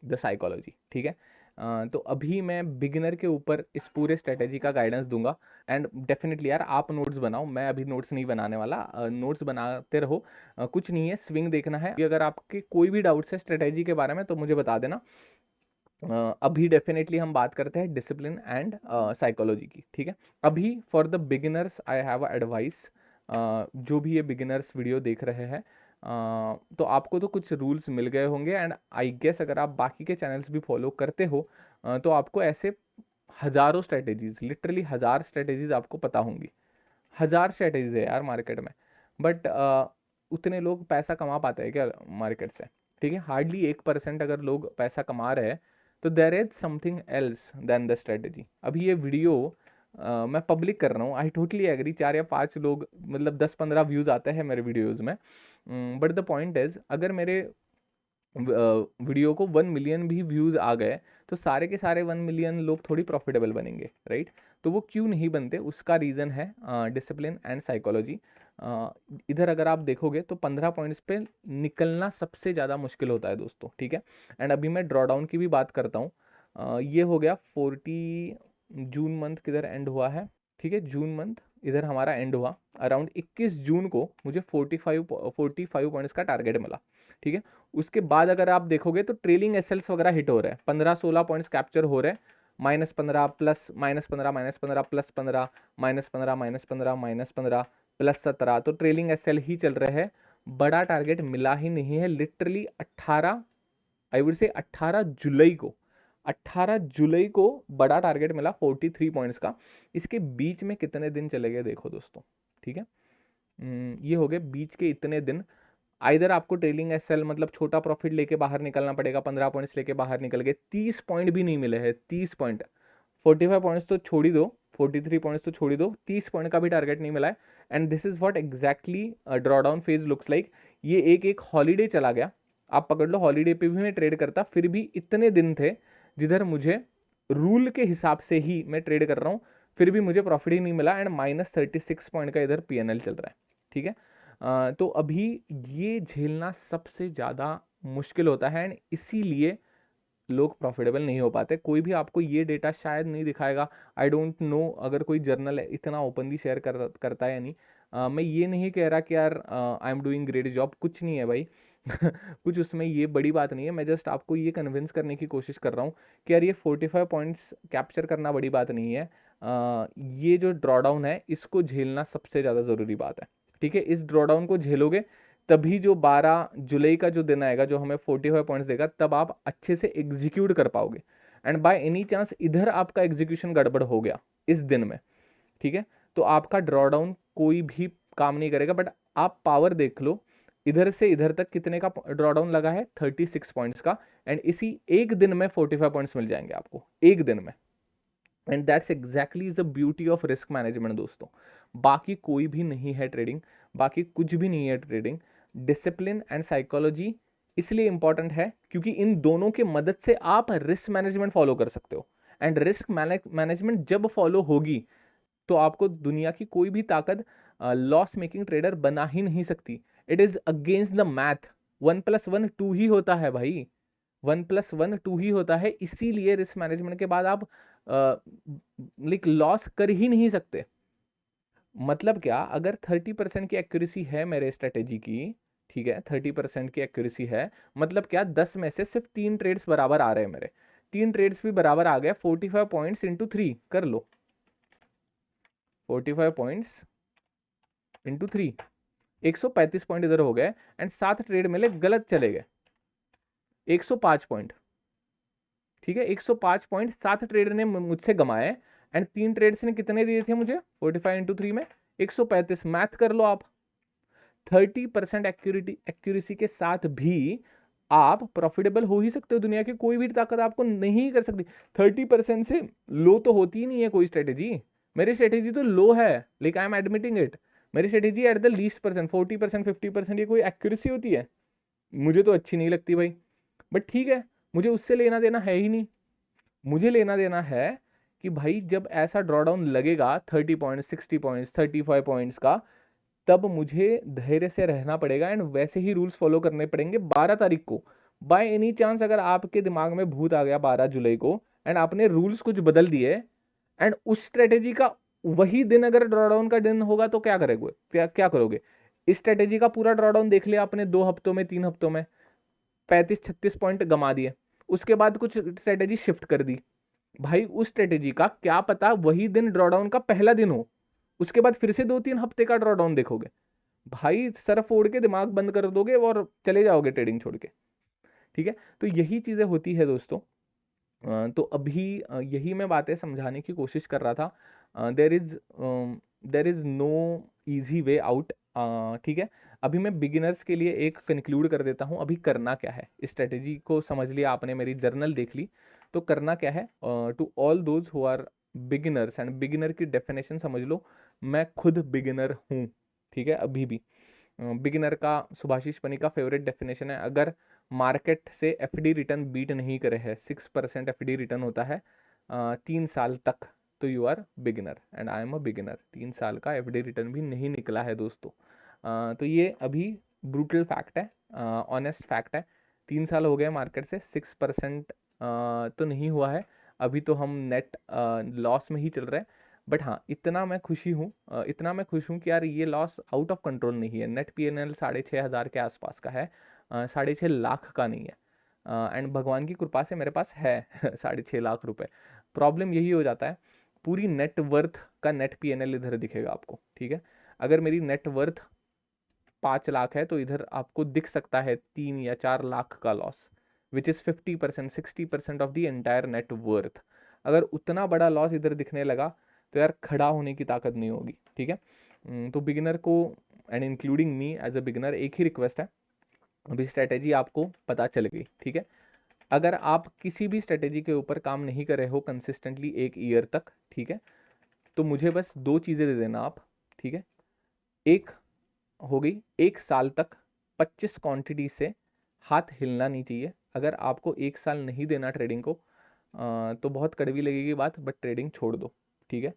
the psychology, ठीक है। तो अभी मैं बिगिनर के ऊपर इस पूरे स्ट्रेटेजी का गाइडेंस दूंगा। एंड डेफिनेटली यार आप नोट्स बनाओ, मैं अभी नोट्स नहीं बनाने वाला, नोट्स बनाते रहो। कुछ नहीं है, स्विंग देखना है। अगर आपके कोई भी डाउट्स है स्ट्रेटेजी के बारे में तो मुझे बता देना। अभी डेफिनेटली हम बात करते हैं डिसिप्लिन एंड साइकोलॉजी की, ठीक है। अभी for the beginners I have advice, जो भी ये बिगिनर्स वीडियो देख रहे हैं, तो आपको तो कुछ रूल्स मिल गए होंगे। एंड आई गेस अगर आप बाकी के चैनल्स भी फॉलो करते हो तो आपको ऐसे हज़ारों स्ट्रेटेजीज, लिटरली 1000 स्ट्रेटेजीज आपको पता होंगी। 1000 स्ट्रेटेजीज है यार मार्केट में, बट उतने लोग पैसा कमा पाते हैं क्या मार्केट से? ठीक है, हार्डली 1% अगर लोग पैसा कमा रहे हैं तो there is something else than the strategy. अभी ये वीडियो मैं पब्लिक कर रहा हूँ, आई टोटली एग्री, 4 या 5 लोग, मतलब 10-15 व्यूज़ आते हैं मेरे वीडियोज़ में, बट द पॉइंट इज अगर मेरे वीडियो को 1 मिलियन भी व्यूज़ आ गए तो सारे के सारे 1 मिलियन लोग थोड़ी प्रॉफिटेबल बनेंगे, राइट? तो वो क्यों नहीं बनते, उसका रीज़न है डिसिप्लिन एंड साइकोलॉजी। इधर अगर आप देखोगे तो 15 पॉइंट्स पे निकलना सबसे ज़्यादा मुश्किल होता है दोस्तों, ठीक है। एंड अभी मैं ड्रॉडाउन की भी बात करता हूँ। ये हो गया 40 जून मंथ किधर एंड हुआ है, ठीक है, जून मंथ इधर हमारा एंड हुआ। अराउंड 21 जून को मुझे 45 पॉइंट्स का टारगेट मिला, ठीक है। उसके बाद अगर आप देखोगे तो ट्रेलिंग एसएल्स वगैरह हिट हो रहे हैं, 15-16 पॉइंट्स कैप्चर हो रहे हैं, -15 प्लस -15 -15 प्लस 15 -15 -15 -15 प्लस 17, तो ट्रेलिंग एसएल ही चल रहे हैं। बड़ा टारगेट मिला ही नहीं है, लिटरली 18, आई वुड से 18 जुलाई को बड़ा टारगेट मिला 43 पॉइंट्स का। इसके बीच में कितने दिन चले गए देखो दोस्तों, ठीक है। ये हो गए बीच के इतने दिन। आइदर आपको ट्रेलिंग एसएल मतलब छोटा प्रॉफिट लेके बाहर निकलना पड़ेगा, 15 पॉइंट्स लेके बाहर निकल गए, 30 पॉइंट भी नहीं मिले हैं, 30 पॉइंट, 45 पॉइंट्स तो छोड़ ही दो, 43 पॉइंट्स तो छोड़ ही दो, 30 पॉइंट का भी टारगेट नहीं मिला है। And this is what exactly drawdown phase looks like. ये एक हॉलीडे चला गया, आप पकड़ लो, हॉलीडे पे भी मैं ट्रेड करता, फिर भी इतने दिन थे जिधर मुझे रूल के हिसाब से ही मैं ट्रेड कर रहा हूँ, फिर भी मुझे प्रॉफिट ही नहीं मिला। एंड -36 पॉइंट का इधर पीएनएल चल रहा है, ठीक है। तो अभी ये झेलना सबसे ज़्यादा मुश्किल होता है, एंड इसीलिए लोग प्रॉफिटेबल नहीं हो पाते। कोई भी आपको ये डेटा शायद नहीं दिखाएगा, आई डोंट नो अगर कोई जर्नल इतना ओपनली शेयर करता है या नहीं। मैं ये नहीं कह रहा कि यार I am doing great job, कुछ नहीं है भाई कुछ उसमें ये बड़ी बात नहीं है। मैं जस्ट आपको ये कन्विंस करने की कोशिश कर रहा हूँ कि यार ये 45 पॉइंट्स कैप्चर करना बड़ी बात नहीं है। ये जो ड्रॉडाउन है इसको झेलना सबसे ज़्यादा ज़रूरी बात है, ठीक है। इस ड्रॉडाउन को झेलोगे तभी जो 12 जुलाई का जो दिन आएगा जो हमें 45 पॉइंट्स देगा, तब आप अच्छे से एग्जीक्यूट कर पाओगे। एंड बाय एनी चांस इधर आपका एग्जीक्यूशन गड़बड़ हो गया इस दिन में, ठीक है, तो आपका ड्रॉडाउन कोई भी काम नहीं करेगा। बट आप पावर देख लो, इधर से इधर तक कितने का ड्रॉडाउन लगा है, 36 पॉइंट्स का। एंड इसी एक दिन में 45 पॉइंट्स मिल जाएंगे आपको, एक दिन में। And that's exactly the beauty of risk management दोस्तों। बाकी कोई भी नहीं है ट्रेडिंग, बाकी कुछ भी नहीं है ट्रेडिंग। डिसिप्लिन एंड साइकोलॉजी इसलिए इंपॉर्टेंट है क्योंकि इन दोनों के मदद से आप रिस्क मैनेजमेंट फॉलो कर सकते हो। एंड रिस्क मैनेजमेंट जब फॉलो होगी तो आपको दुनिया की कोई भी ताकत लॉस मेकिंग ट्रेडर बना ही नहीं सकती। It is against the math, 1+1 2 ही होता है भाई, 1+1 2 ही होता है। इसीलिए रिस्क मैनेजमेंट के बाद आप लाइक लॉस कर ही नहीं सकते। मतलब क्या, अगर 30% की एक्यूरेसी है मेरे स्ट्रेटेजी की, ठीक है, 30% की एक्यूरेसी है, मतलब क्या 10 में से सिर्फ 3 ट्रेड्स बराबर आ रहे हैं मेरे, 3 ट्रेड्स भी बराबर आ गए, 45 पॉइंट्स इंटू 3 कर लो, 45 पॉइंट्स इंटू 3, 135 पॉइंट इधर हो गए। एंड 7 ट्रेड मिले गलत चले गए, 105 पॉइंट, ठीक है, 105 पॉइंट 7 ट्रेडर ने मुझसे गमाए। एंड 3 ट्रेड्स ने कितने दिए थे मुझे, 45 इंटू 3 में 135, मैथ कर लो आप। 30% एक्यूरेसी के साथ भी आप प्रॉफिटेबल हो ही सकते हो, दुनिया की कोई भी ताकत आपको नहीं कर सकती। 30% से लो तो होती ही नहीं है कोई स्ट्रेटेजी। मेरी स्ट्रेटेजी तो लो है, लेकिन आई एम एडमिटिंग इट। मेरी strategy at the least percent, 40% 50% ये कोई एक्यूरेसी होती है? मुझे तो अच्छी नहीं लगती भाई, बट ठीक है, मुझे उससे लेना देना है ही नहीं। मुझे लेना देना है कि भाई जब ऐसा ड्रॉडाउन लगेगा 30 पॉइंट्स, 60 पॉइंट्स, 35 पॉइंट्स का, तब मुझे धैर्य से रहना पड़ेगा। एंड वैसे ही रूल्स फॉलो करने पड़ेंगे। 12 तारीख को बाय एनी चांस अगर आपके दिमाग में भूत आ गया 12 जुलाई को एंड आपने रूल्स कुछ बदल दिए एंड उस स्ट्रेटेजी का वही दिन अगर ड्रॉडाउन का दिन होगा तो क्या करोगे, क्या करोगे? इस स्ट्रेटेजी का पूरा ड्रॉडाउन देख लिया आपने 2 हफ्तों में, 3 हफ्तों में 35-36 पॉइंट गमा दिए, उसके बाद कुछ स्ट्रेटेजी शिफ्ट कर दी, भाई उस स्ट्रेटेजी का क्या पता वही दिन ड्रॉडाउन का पहला दिन हो, उसके बाद फिर से 2-3 हफ्ते का ड्रॉडाउन देखोगे, भाई सर फोड़ के दिमाग बंद कर दोगे और चले जाओगे ट्रेडिंग छोड़ के। ठीक है, तो यही चीजें होती है दोस्तों। तो अभी यही मैं बातें समझाने की कोशिश कर रहा था। There is no easy way out. ठीक है, अभी मैं बिगिनर्स के लिए एक कंक्लूड कर देता हूँ, अभी करना क्या है। इस स्ट्रेटेजी को समझ लिया आपने, मेरी जर्नल देख ली, तो करना क्या है। To all those who are beginners, and beginner की डेफिनेशन समझ लो, मैं खुद बिगिनर हूँ। ठीक है, अभी भी बिगिनर का सुभाषिश पनी का फेवरेट डेफिनेशन है, अगर मार्केट से एफडी रिटर्न बीट नहीं करे है, 6% एफडी रिटर्न होता है 3 साल तक, तो you are beginner, and I am a beginner. 3 साल का एफडी रिटर्न भी नहीं निकला है दोस्तों। तो ये अभी ब्रूटल फैक्ट है, ऑनेस्ट फैक्ट है। 3 साल हो गए मार्केट से 6% तो नहीं हुआ है, अभी तो हम नेट लॉस में ही चल रहे हैं। बट हाँ, इतना मैं खुशी हूँ, इतना मैं खुश हूँ कि यार ये लॉस आउट ऑफ कंट्रोल नहीं है। नेट PNL 6,500 के आसपास का है, 6.5 लाख का नहीं है। एंड भगवान की कृपा से मेरे पास है 6.5 लाख रुपए। प्रॉब्लम यही हो जाता है, पूरी नेट वर्थ का नेट PNL इधर दिखेगा आपको। ठीक है, अगर मेरी नेट वर्थ 5 लाख है तो इधर आपको दिख सकता है 3 या 4 लाख का loss, which is 50%, 60% of the entire net worth. अगर उतना बड़ा लॉस इधर दिखने लगा तो यार खड़ा होने की ताकत नहीं होगी। ठीक है, तो बिगिनर को and including me as a beginner एक ही रिक्वेस्ट है, अभी स्ट्रेटेजी आपको पता चल गई। ठीक है, अगर आप किसी भी स्ट्रेटेजी के ऊपर काम नहीं कर रहे हो कंसिस्टेंटली 1 ईयर तक, ठीक है, तो मुझे बस 2 चीज़ें दे देना आप। ठीक है, एक हो गई, 1 साल तक 25 क्वांटिटी से हाथ हिलना नहीं चाहिए। अगर आपको 1 साल नहीं देना ट्रेडिंग को, तो बहुत कड़वी लगेगी बात, बट ट्रेडिंग छोड़ दो। ठीक है,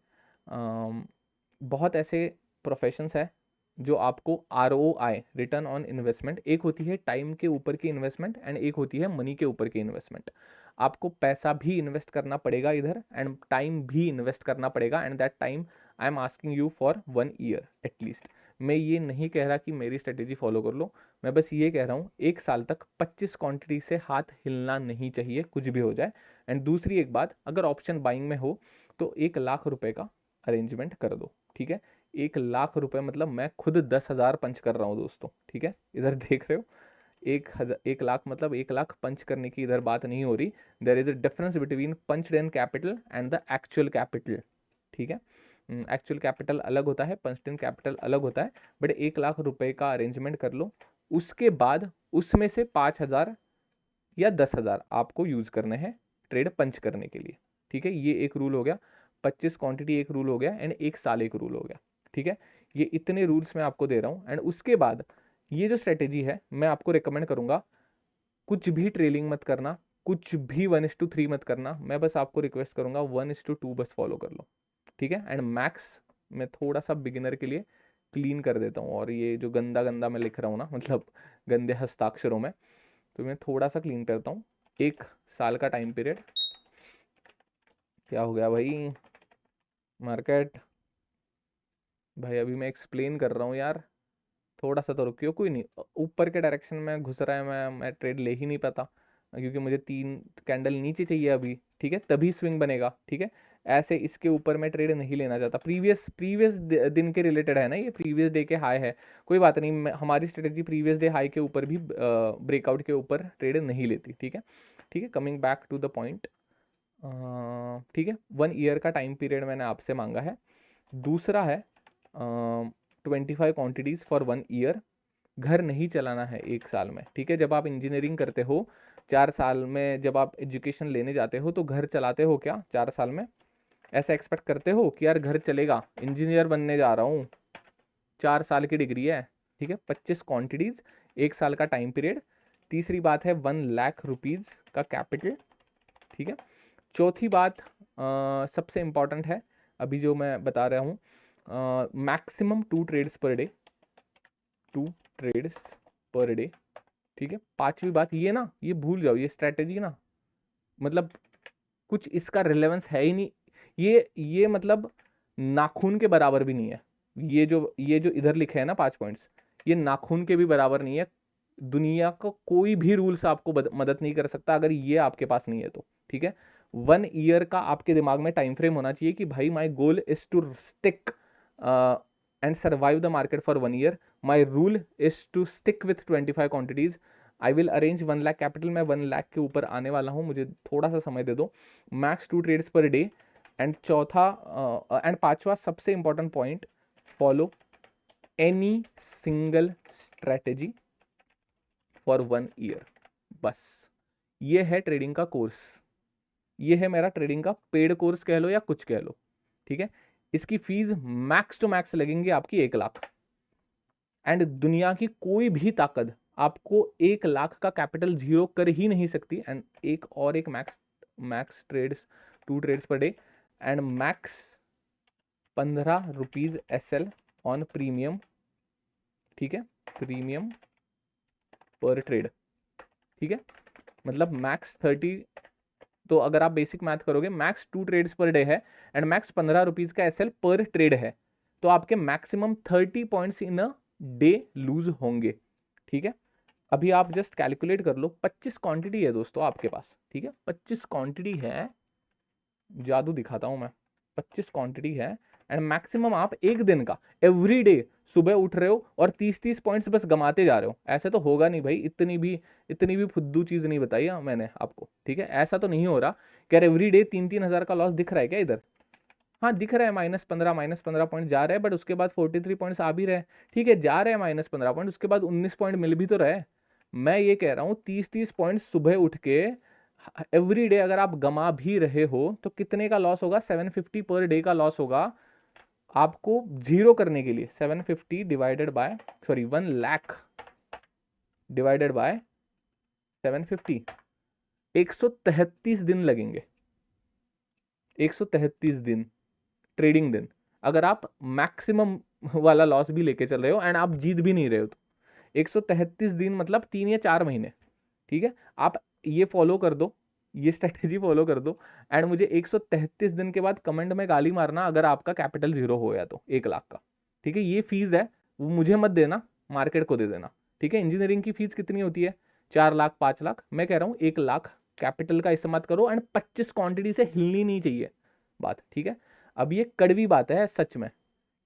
बहुत ऐसे प्रोफेशंस है जो आपको ROI, रिटर्न ऑन इन्वेस्टमेंट, एक होती है टाइम के ऊपर की इन्वेस्टमेंट एंड एक होती है मनी के ऊपर की इन्वेस्टमेंट। आपको पैसा भी इन्वेस्ट करना पड़ेगा इधर एंड टाइम भी इन्वेस्ट करना पड़ेगा, and that time I am asking you for 1 year at least. मैं ये नहीं कह रहा कि मेरी स्ट्रेटेजी फॉलो कर लो, मैं बस ये कह रहा हूँ 1 साल तक 25 क्वांटिटी से हाथ हिलना नहीं चाहिए, कुछ भी हो जाए। एंड दूसरी एक बात, अगर ऑप्शन बाइंग में हो तो 1 लाख रुपए का अरेंजमेंट कर दो। ठीक है, 1 लाख रुपए मतलब मैं खुद 10,000 पंच कर रहा हूँ दोस्तों। ठीक है, इधर देख रहे हो, 1 लाख मतलब 1 लाख पंच करने की इधर बात नहीं हो रही। There is a difference between punch in capital and the actual capital. ठीक है, एक्चुअल कैपिटल अलग होता है, पंच इन कैपिटल अलग होता है, बट 1 लाख रुपए का अरेंजमेंट कर लो। उसके बाद उसमें से 5,000 या 10,000 आपको यूज करने हैं ट्रेड पंच करने के लिए। ठीक है, ये एक रूल हो गया, 25 क्वांटिटी एक रूल हो गया, एंड 1 साल एक रूल हो गया। ठीक है, ये इतने रूल्स मैं आपको दे रहा हूँ। एंड उसके बाद ये जो स्ट्रेटेजी है मैं आपको रिकमेंड करूंगा, कुछ भी ट्रेलिंग मत करना, कुछ भी 1:3 मत करना, मैं बस आपको रिक्वेस्ट करूंगा 1:2 बस फॉलो कर लो। ठीक है, एंड मैक्स मैं थोड़ा सा बिगिनर के लिए क्लीन कर देता हूँ, और ये जो गंदा गंदा मैं लिख रहा हूँ ना, मतलब गंदे हस्ताक्षरों में, तो मैं थोड़ा सा क्लीन करता हूँ। 1 साल का टाइम पीरियड, क्या हो गया भाई मार्केट, भाई अभी मैं एक्सप्लेन कर रहा हूँ यार, थोड़ा सा तो रुकियो। कोई नहीं, ऊपर के डायरेक्शन में घुस रहा है, मैं ट्रेड ले ही नहीं पाता, क्योंकि मुझे 3 कैंडल नीचे चाहिए अभी। ठीक है, तभी स्विंग बनेगा। ठीक है, ऐसे इसके ऊपर मैं ट्रेड नहीं लेना चाहता। प्रीवियस दिन के रिलेटेड है ना, ये प्रीवियस डे के हाई है, कोई बात नहीं, हमारी स्ट्रेटेजी प्रीवियस डे हाई के ऊपर भी, ब्रेकआउट के ऊपर ट्रेड नहीं लेती। ठीक है, ठीक है, coming back to the point. ठीक है, 1 ईयर का टाइम पीरियड मैंने आपसे मांगा है। दूसरा है 25 क्वांटिटीज फॉर 1 ईयर। घर नहीं चलाना है 1 साल में। ठीक है, जब आप इंजीनियरिंग करते हो 4 साल में, जब आप एजुकेशन लेने जाते हो तो घर चलाते हो क्या 4 साल में? ऐसा एक्सपेक्ट करते हो कि यार घर चलेगा, इंजीनियर बनने जा रहा हूँ, 4 साल की डिग्री है। ठीक है, 25 क्वांटिटीज, 1 साल का टाइम पीरियड। तीसरी बात है 1 लाख रुपीज का कैपिटल। ठीक है, चौथी बात सबसे इंपॉर्टेंट है अभी जो मैं बता रहा हूँ, maximum 2 trades per day, 2 trades per day. ठीक है, पांचवी बात ये ना, ये भूल जाओ, ये स्ट्रेटेजी ना मतलब कुछ इसका रिलेवेंस है ही नहीं। ये मतलब नाखून के बराबर भी नहीं है। ये जो इधर लिखे हैं ना 5 पॉइंट्स, ये नाखून के भी बराबर नहीं है। दुनिया का कोई भी रूल्स आपको मदद नहीं कर सकता अगर ये आपके पास नहीं है तो। ठीक है, 1 ईयर का आपके दिमाग में टाइम फ्रेम होना चाहिए कि भाई my goal is to stick and survive the market for 1 year. My rule is to stick with 25 quantities. I will arrange 1 lakh capital. मैं 1 लाख के ऊपर आने वाला हूँ, मुझे थोड़ा सा समय दे दो। Max 2 trades per day. And चौथा एंड पांचवा सबसे important point, follow any single strategy for 1 year. बस ये है ट्रेडिंग का कोर्स, ये है मेरा ट्रेडिंग का पेड कोर्स कह लो या कुछ कह लो। ठीक है, इसकी फीस मैक्स टू मैक्स लगेंगी आपकी 1 लाख। एंड दुनिया की कोई भी ताकत आपको 1 लाख का कैपिटल जीरो कर ही नहीं सकती। एंड एक max trades 2 trades per day and max 15 rupees SL on premium. ठीक है, प्रीमियम पर ट्रेड। ठीक है, मतलब मैक्स 30, तो अगर आप बेसिक मैथ करोगे मैक्स 2 ट्रेड्स पर डे है एंड मैक्स 15 रुपीज का SL पर ट्रेड है, तो आपके maximum 30 points in a day lose होंगे। ठीक है, अभी आप जस्ट कैलकुलेट कर लो, 25 क्वांटिटी है दोस्तों आपके पास। ठीक है, 25 क्वांटिटी है, जादू दिखाता हूं मैं। 25 क्वांटिटी है एंड मैक्सिमम आप एक दिन का एवरी डे सुबह उठ रहे हो और 30 पॉइंट्स बस गमाते जा रहे हो। ऐसे तो होगा नहीं भाई, इतनी भी फुद्दू चीज नहीं बताई मैंने आपको। ठीक है, ऐसा तो नहीं हो रहा कि यार एवरी डे 3-3 हजार का लॉस दिख रहा है क्या इधर? हाँ दिख रहा है, -15 पॉइंट जा रहे हैं, बट उसके बाद 43 पॉइंट्स आ भी रहे हैं। ठीक है, जा रहे हैं -15 पॉइंट, उसके बाद 19 पॉइंट मिल भी तो रहे। मैं ये कह रहा हूँ 30 पॉइंट सुबह उठ के एवरी डे अगर आप गमा भी रहे हो तो कितने का लॉस होगा? 750 पर डे का लॉस होगा आपको जीरो करने के लिए। 750 divided by 1 lakh divided by 750, 133 दिन लगेंगे। 133 दिन ट्रेडिंग दिन, अगर आप मैक्सिमम वाला लॉस भी लेके चल रहे हो एंड आप जीत भी नहीं रहे हो तो 133 दिन मतलब 3 या 4 महीने। ठीक है, आप ये फॉलो कर दो, ये स्ट्रेटेजी फॉलो कर दो एंड मुझे 133 दिन के बाद कमेंट में गाली मारना अगर आपका कैपिटल जीरो हो गया तो 1 लाख का। ठीक है, ये फीस है, वो मुझे मत देना, मार्केट को दे देना। ठीक है, इंजीनियरिंग की फीस कितनी होती है? 4 लाख 5 लाख। मैं कह रहा हूँ 1 लाख कैपिटल का इस्तेमाल करो एंड 25 क्वांटिटी से हिलनी नहीं चाहिए बात। ठीक है, अब ये कड़वी बात है, सच में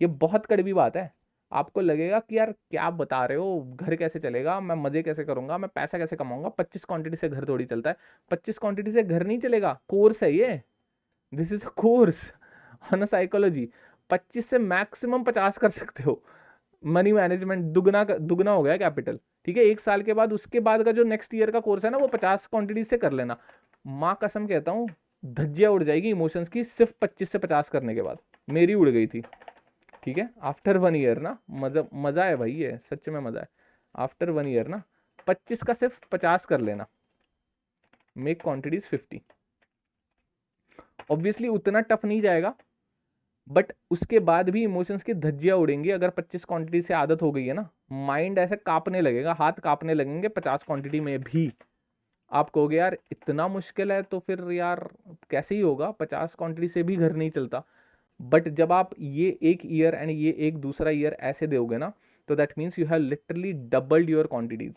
ये बहुत कड़वी बात है। आपको लगेगा कि यार क्या बता रहे हो, घर कैसे चलेगा, मैं मजे कैसे करूंगा, मैं पैसा कैसे कमाऊंगा, 25 क्वांटिटी से घर थोड़ी चलता है। 25 क्वांटिटी से घर नहीं चलेगा, कोर्स है ये, this is a course on psychology. 25 से मैक्सिमम 50 कर सकते हो। मनी मैनेजमेंट दुगना हो गया कैपिटल। ठीक है, 1 साल के बाद उसके बाद का जो नेक्स्ट ईयर का कोर्स है ना, वो 50 क्वांटिटी से कर लेना। माँ कसम कहता हूँ, धज्जियां उड़ जाएगी इमोशंस की सिर्फ 25 से 50 करने के बाद। मेरी उड़ गई थी। ठीक है, आफ्टर 1 ईयर ना, मजा है भाई, ये सच में मजा है। आफ्टर 1 ईयर ना 25 का सिर्फ 50 कर लेना, मेक क्वांटिटीज 50। ऑब्वियसली उतना टफ नहीं जाएगा, बट उसके बाद भी इमोशंस की धज्जियां उड़ेंगी। अगर 25 क्वांटिटी से आदत हो गई है ना, माइंड ऐसे कांपने लगेगा, हाथ कांपने लगेंगे 50 क्वांटिटी में भी। आप कहोगे यार इतना मुश्किल है, तो फिर यार कैसे ही होगा, 50 क्वांटिटी से भी घर नहीं चलता। बट जब आप ये 1 ईयर एंड ये एक दूसरा ईयर ऐसे दोगे ना, तो that means you have literally doubled your quantities.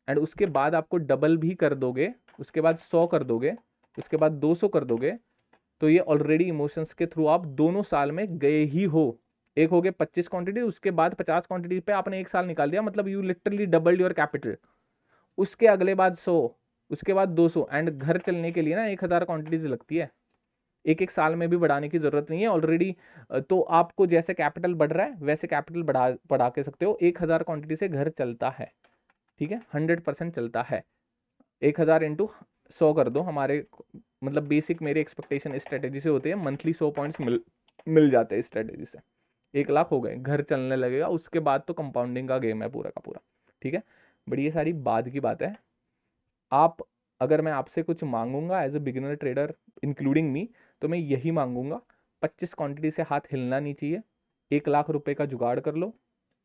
And उसके बाद आपको डबल भी कर दोगे, उसके बाद 100 कर दोगे, उसके बाद 200 कर दोगे, तो ये ऑलरेडी इमोशंस के थ्रू आप दोनों साल में गए ही हो। एक हो गए 25 क्वांटिटी, उसके बाद 50 क्वांटिटी पे आपने 1 साल निकाल दिया, मतलब you literally doubled your capital. उसके अगले बाद 100, उसके बाद 200 एंड घर चलने के लिए ना 1000 क्वांटिटीज लगती है। एक साल में भी बढ़ाने की जरूरत नहीं है ऑलरेडी। तो आपको जैसे कैपिटल बढ़ रहा है वैसे कैपिटल बढ़ा के सकते हो। 1000 क्वांटिटी से घर चलता है। ठीक है, 100% चलता है। 1000 इंटू 100 कर दो, हमारे मतलब बेसिक मेरे एक्सपेक्टेशन इस स्ट्रेटेजी से होते हैं, मंथली 100 पॉइंट्स मिल जाते हैं इस स्ट्रेटेजी से। 1 लाख हो गए, घर चलने लगेगा, उसके बाद तो कंपाउंडिंग का गेम है पूरा का पूरा। ठीक है, बट ये सारी बाद की बात है। आप अगर मैं आपसे कुछ मांगूंगा as a beginner trader including me, तो मैं यही मांगूंगा, 25 क्वांटिटी से हाथ हिलना नहीं चाहिए। 1 लाख रुपए का जुगाड़ कर लो।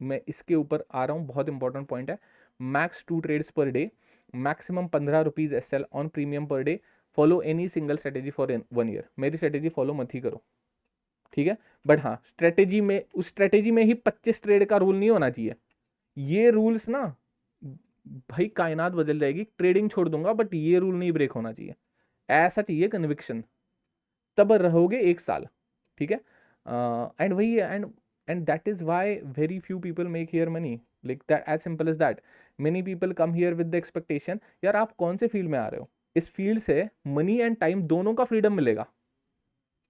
मैं इसके ऊपर आ रहा हूँ, बहुत इंपॉर्टेंट पॉइंट है। max 2 trades per day, maximum 15 rupees SL on premium per day, follow any single strategy for 1 year। मेरी स्ट्रेटेजी फॉलो मत ही करो, ठीक है। बट हाँ, स्ट्रेटेजी में, उस स्ट्रेटेजी में ही 25 ट्रेड का रूल नहीं होना चाहिए। ये रूल्स ना भाई कायनात बदल जाएगी, ट्रेडिंग छोड़ दूंगा बट ये रूल नहीं ब्रेक होना चाहिए। ऐसा चाहिए कन्विक्शन, तब रहोगे 1 साल, ठीक है। एंड वही है, and that is why very few people make here money, like that, as simple as that. Many people come here with the expectation, यार आप कौन से फील्ड में आ रहे हो, इस फील्ड से मनी एंड टाइम दोनों का फ्रीडम मिलेगा,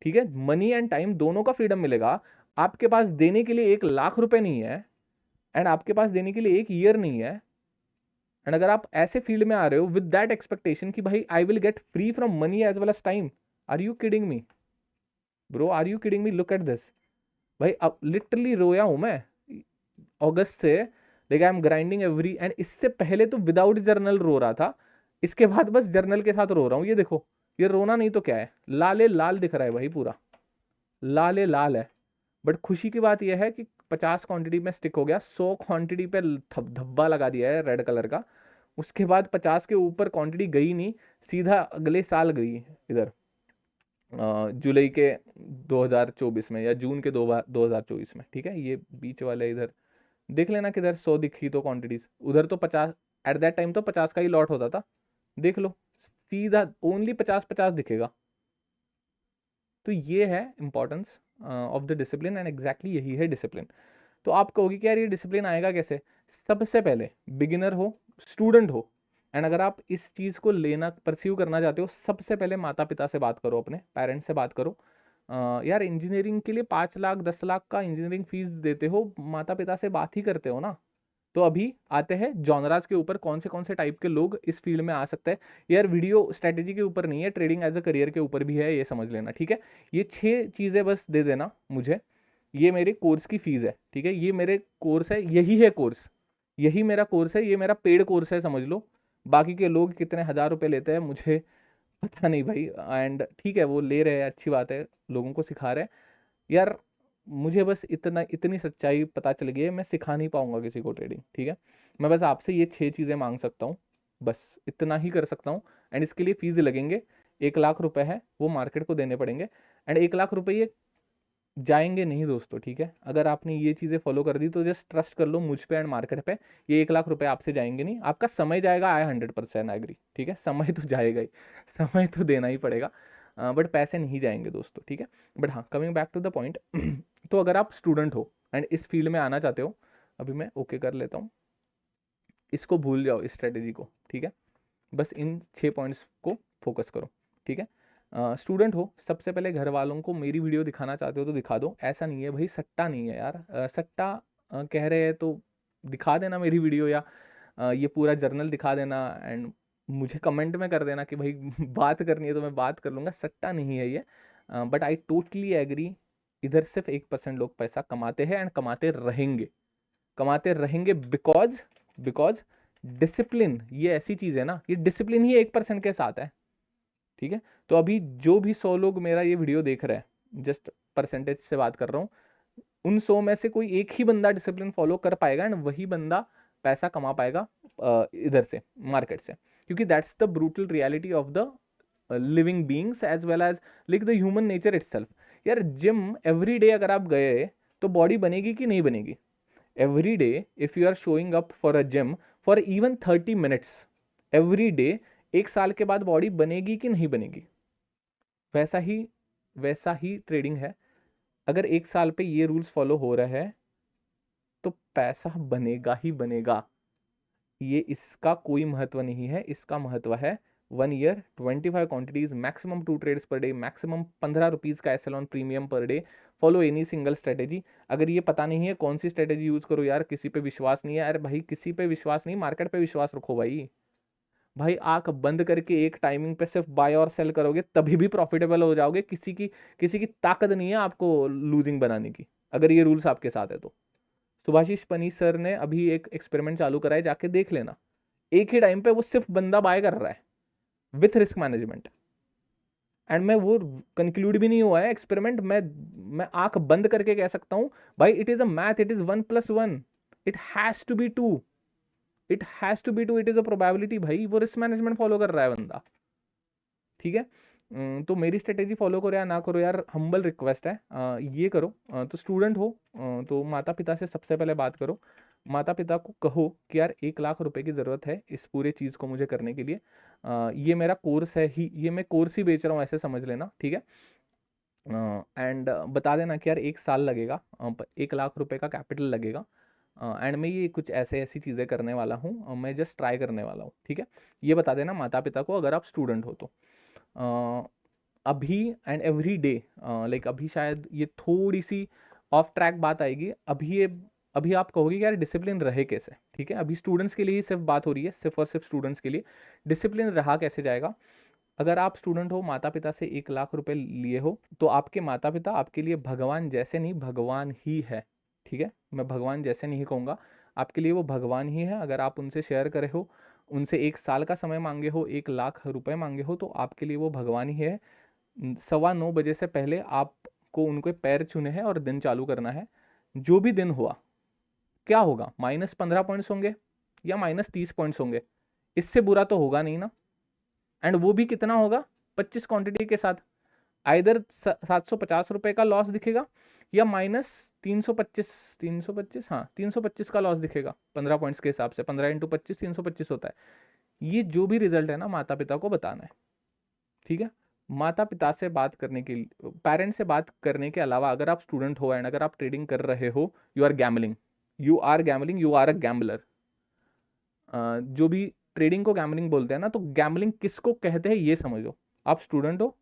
ठीक है। मनी एंड टाइम दोनों का फ्रीडम मिलेगा। आपके पास देने के लिए 1 लाख रुपए नहीं है, एंड आपके पास देने के लिए 1 ईयर नहीं है। एंड अगर आप ऐसे फील्ड में आ रहे हो विद दैट एक्सपेक्टेशन कि भाई I will get free from money as well as time, are you kidding me bro, are you kidding me? Look at this भाई, अब लिटरली रोया हूं मैं अगस्त से, लेकिन I am grinding every, and इससे पहले तो विदाउट जर्नल रो रहा था, इसके बाद बस जर्नल के साथ रो रहा हूँ। ये देखो, ये रोना नहीं तो क्या है, लाले लाल दिख रहा है भाई, पूरा लाले लाल है। बट खुशी की बात यह है कि 50 क्वांटिटी में स्टिक हो गया, 100 क्वांटिटी पे धब्बा लगा दिया है रेड कलर का। उसके बाद 50 के ऊपर क्वांटिटी गई नहीं, सीधा अगले साल गई इधर जुलाई के 2024 में, या जून के 2024 में, ठीक है। ये बीच वाले इधर देख लेना किधर 100 दिखी तो क्वांटिटीज, उधर तो 50, एट दैट टाइम तो 50 का ही लॉट होता था, देख लो सीधा ओनली 50-50 दिखेगा। तो ये है importance of the discipline, and exactly यही है डिसिप्लिन। तो आप कहोगे कि यार ये डिसिप्लिन आएगा कैसे? सबसे पहले बिगिनर हो, स्टूडेंट हो, एंड अगर आप इस चीज़ को लेना परस्यू करना चाहते हो, सबसे पहले माता पिता से बात करो, अपने पेरेंट्स से बात करो। यार इंजीनियरिंग के लिए 5 लाख 10 लाख का इंजीनियरिंग फीस देते हो, माता पिता से बात ही करते हो ना। तो अभी आते हैं जॉनराज के ऊपर, कौन से टाइप के लोग इस फील्ड में आ सकते हैं। यार वीडियो स्ट्रेटेजी के ऊपर नहीं है, ट्रेडिंग एज अ करियर के ऊपर भी है, ये समझ लेना, ठीक है। ये 6 चीज़ें बस दे देना मुझे, ये मेरे कोर्स की फीस है, ठीक है। ये मेरे कोर्स है, यही है कोर्स, यही मेरा कोर्स है, ये मेरा पेड कोर्स है, समझ लो। बाकी के लोग कितने 1000 रुपये लेते हैं मुझे पता नहीं भाई, एंड ठीक है वो ले रहे हैं, अच्छी बात है, लोगों को सिखा रहे हैं। यार मुझे बस इतनी सच्चाई पता चल गई है, मैं सिखा नहीं पाऊंगा किसी को ट्रेडिंग, ठीक है। मैं बस आपसे ये 6 चीज़ें मांग सकता हूँ, बस इतना ही कर सकता हूँ। एंड इसके लिए फीस लगेंगे, 1 लाख रुपए है, वो मार्केट को देने पड़ेंगे। एंड 1 लाख रुपए ये जाएंगे नहीं दोस्तों, ठीक है। अगर आपने ये चीज़ें फॉलो कर दी तो जस्ट ट्रस्ट कर लो मुझ पे एंड मार्केट पे, ये 1 लाख रुपए आपसे जाएंगे नहीं, आपका समय जाएगा, आई 100% एग्री, ठीक है। समय तो जाएगा ही, समय तो देना ही पड़ेगा, बट पैसे नहीं जाएंगे दोस्तों, ठीक है। बट हाँ, coming back to the point, तो अगर आप स्टूडेंट हो एंड इस फील्ड में आना चाहते हो, अभी मैं ओके कर लेता हूँ, इसको भूल जाओ इस स्ट्रेटेजी को, ठीक है। बस इन 6 पॉइंट्स को फोकस करो, ठीक है। स्टूडेंट हो, सबसे पहले घर वालों को मेरी वीडियो दिखाना चाहते हो तो दिखा दो, ऐसा नहीं है भाई, सट्टा नहीं है यार। सट्टा कह रहे हैं तो दिखा देना मेरी वीडियो, या ये पूरा जर्नल दिखा देना, एंड मुझे कमेंट में कर देना कि भाई बात करनी है तो मैं बात कर लूँगा, सट्टा नहीं है ये। बट आई टोटली एग्री, इधर सिर्फ 1% लोग पैसा कमाते हैं एंड कमाते रहेंगे बिकॉज डिसिप्लिन ये ऐसी चीज़ है ना, ये डिसिप्लिन ही 1% के साथ है, ठीक है। तो अभी जो भी 100 लोग मेरा ये वीडियो देख रहे हैं, जस्ट परसेंटेज से बात कर रहा हूँ, उन 100 में से कोई एक ही बंदा डिसिप्लिन फॉलो कर पाएगा, एंड वही बंदा पैसा कमा पाएगा इधर से, मार्केट से, क्योंकि that's the brutal reality of the living beings as well as like the human nature itself. यार जिम एवरी डे अगर आप गए तो बॉडी बनेगी कि नहीं बनेगी? Every day if you are showing up for a gym for even 30 minutes every day, 1 साल के बाद बॉडी बनेगी कि नहीं बनेगी? वैसा ही ट्रेडिंग है, अगर 1 साल पे ये रूल्स फॉलो हो रहा है तो पैसा बनेगा ही बनेगा, ये इसका कोई महत्व नहीं है, इसका महत्व है 1 year 25 quantities, maximum 2 trades per day, maximum 15 rupees का SL on premium per day, follow any single strategy. अगर ये पता नहीं है कौन सी स्ट्रेटेजी यूज करो, यार किसी पे विश्वास नहीं है, अरे भाई किसी पे विश्वास नहीं, मार्केट पे विश्वास रखो भाई। भाई आंख बंद करके एक टाइमिंग पे सिर्फ बाय और सेल करोगे तभी भी प्रॉफिटेबल हो जाओगे, किसी की ताकत नहीं है आपको लूजिंग बनाने की, अगर ये रूल्स आपके साथ है तो। सुभाषिश पनी सर ने अभी एक एक्सपेरिमेंट चालू करा है, जाके देख लेना, एक ही टाइम पे वो सिर्फ बंदा बाय कर रहा है विथ रिस्क मैनेजमेंट, एंड मैं वो कंक्लूड भी नहीं हुआ है एक्सपेरिमेंट, मैं आंख बंद करके कह सकता हूं भाई, it is a math, it is 1+1, it has to be 2, it has to be two, it is a probability भाई, वो रिस्क मैनेजमेंट फॉलो कर रहा है बंदा, ठीक है। तो मेरी स्ट्रेटेजी फॉलो करो या ना करो यार, हम्बल रिक्वेस्ट है, ये करो। तो स्टूडेंट हो तो माता पिता से सबसे पहले बात करो, माता पिता को कहो कि यार 1 लाख रुपए की ज़रूरत है इस पूरे चीज़ को मुझे करने के लिए, ये मेरा कोर्स है ही, ये मैं कोर्स ही बेच रहा हूँ ऐसे समझ लेना, ठीक है। एंड बता देना कि यार 1 साल लगेगा, 1 लाख रुपए का कैपिटल लगेगा, एंड मैं ये कुछ ऐसे ऐसी चीज़ें करने वाला हूँ, मैं जस्ट ट्राई करने वाला हूँ, ठीक है। ये बता देना माता पिता को अगर आप स्टूडेंट हो तो। अभी एंड एवरी डे, लाइक अभी शायद ये थोड़ी सी ऑफ ट्रैक बात आएगी, अभी आप कहोगे कि यार डिसिप्लिन रहे कैसे, ठीक है। अभी स्टूडेंट्स के लिए ही सिर्फ बात हो रही है, सिर्फ और सिर्फ स्टूडेंट्स के लिए, डिसिप्लिन रहा कैसे जाएगा। अगर आप स्टूडेंट हो, माता पिता से 1 लाख रुपए लिए हो, तो आपके माता पिता आपके लिए भगवान जैसे नहीं, भगवान ही है, ठीक है। मैं भगवान जैसे नहीं कहूँगा, आपके लिए वो भगवान ही है। अगर आप उनसे शेयर करे हो, उनसे 1 साल का समय मांगे हो, 1 लाख रुपए मांगे हो, तो आपके लिए वो भगवान ही है। 9:15 बजे से पहले आपको उनके पैर छूने हैं और दिन चालू करना है। जो भी दिन हुआ, क्या होगा, -15 पॉइंट्स होंगे या -30 पॉइंट्स होंगे, इससे बुरा तो होगा नहीं ना। एंड वो भी कितना होगा, 25 क्वांटिटी के साथ, आइदर 750 रुपए का लॉस दिखेगा या -325, 325, हाँ 325 का लॉस दिखेगा 15 पॉइंट्स के हिसाब से, 15 × 25 325 होता है। ये जो भी रिजल्ट है ना, माता पिता को बताना है, ठीक है। माता पिता से बात करने के लिए, पेरेंट्स से बात करने के अलावा, अगर आप स्टूडेंट हो एंड अगर आप ट्रेडिंग कर रहे हो, you are gambling, you are gambling, you are a gambler. जो भी ट्रेडिंग को गैम्बलिंग बोलते हैं ना, तो गैम्बलिंग किसको कहते हैं ये समझो। आप स्टूडेंट हो,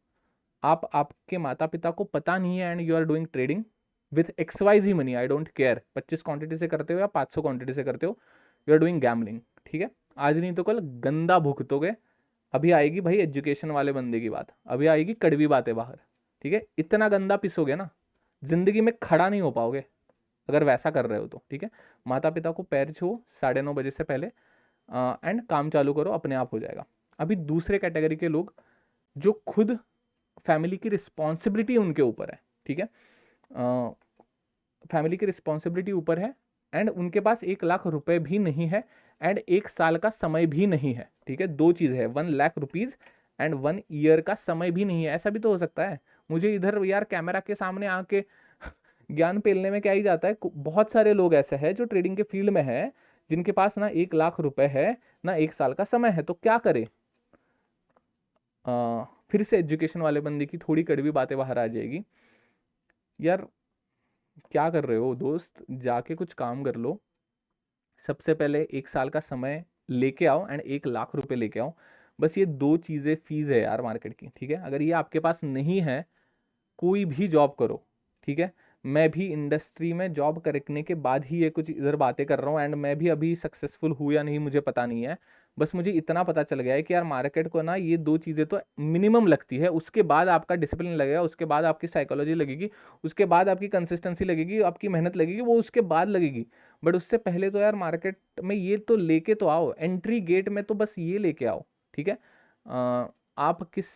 आपके माता पिता को पता नहीं है and you are doing trading with XYZ money, I don't care 25 quantity से करते हो या 500 क्वांटिटी से करते हो, यू आर डूइंग गैम्बलिंग, ठीक है। आज नहीं तो कल गंदा भुगतोगे। अभी आएगी भाई एजुकेशन वाले बंदे की बात, अभी आएगी कड़वी बातें बाहर, ठीक है। इतना गंदा पिसोगे ना, जिंदगी में खड़ा नहीं हो पाओगे अगर वैसा कर रहे हो तो, ठीक है। माता पिता को पैर छुओ 9:30 बजे से पहले, एंड काम चालू करो, अपने आप हो जाएगा। अभी दूसरे कैटेगरी के लोग जो खुद फैमिली की रिस्पॉन्सिबिलिटी उनके ऊपर है, ठीक है, फैमिली की रिस्पॉन्सिबिलिटी ऊपर है एंड उनके पास 1 लाख रुपए भी नहीं है एंड 1 साल का समय भी नहीं है, ठीक है। दो चीज़ है, 1 लाख रुपीज एंड 1 ईयर का समय भी नहीं है। ऐसा भी तो हो सकता है, मुझे इधर यार कैमरा के सामने आके ज्ञान पेलने में क्या ही जाता है। बहुत सारे लोग ऐसे हैं जो ट्रेडिंग के फील्ड में है, जिनके पास ना 1 लाख रुपए है ना 1 साल का समय है, तो क्या करे। फिर से एजुकेशन वाले बंदे की थोड़ी कड़वी बातें बाहर आ जाएगी। यार क्या कर रहे हो दोस्त, जाके कुछ काम कर लो। सबसे पहले 1 साल का समय लेके आओ एंड 1 लाख रुपए लेके आओ। बस ये दो चीज़ें फीस है यार मार्केट की, ठीक है। अगर ये आपके पास नहीं है, कोई भी जॉब करो, ठीक है। मैं भी इंडस्ट्री में जॉब करने के बाद ही ये कुछ इधर बातें कर रहा हूँ एंड मैं भी अभी सक्सेसफुल हूँ या नहीं मुझे पता नहीं है। बस मुझे इतना पता चल गया है कि यार मार्केट को ना ये दो चीज़ें तो मिनिमम लगती है, उसके बाद आपका डिसिप्लिन लगेगा, उसके बाद आपकी साइकोलॉजी लगेगी, उसके बाद आपकी कंसिस्टेंसी लगेगी, आपकी मेहनत लगेगी, वो उसके बाद लगेगी। बट उससे पहले तो यार मार्केट में ये तो लेके तो आओ, एंट्री गेट में तो बस ये लेके आओ, ठीक है। आप किस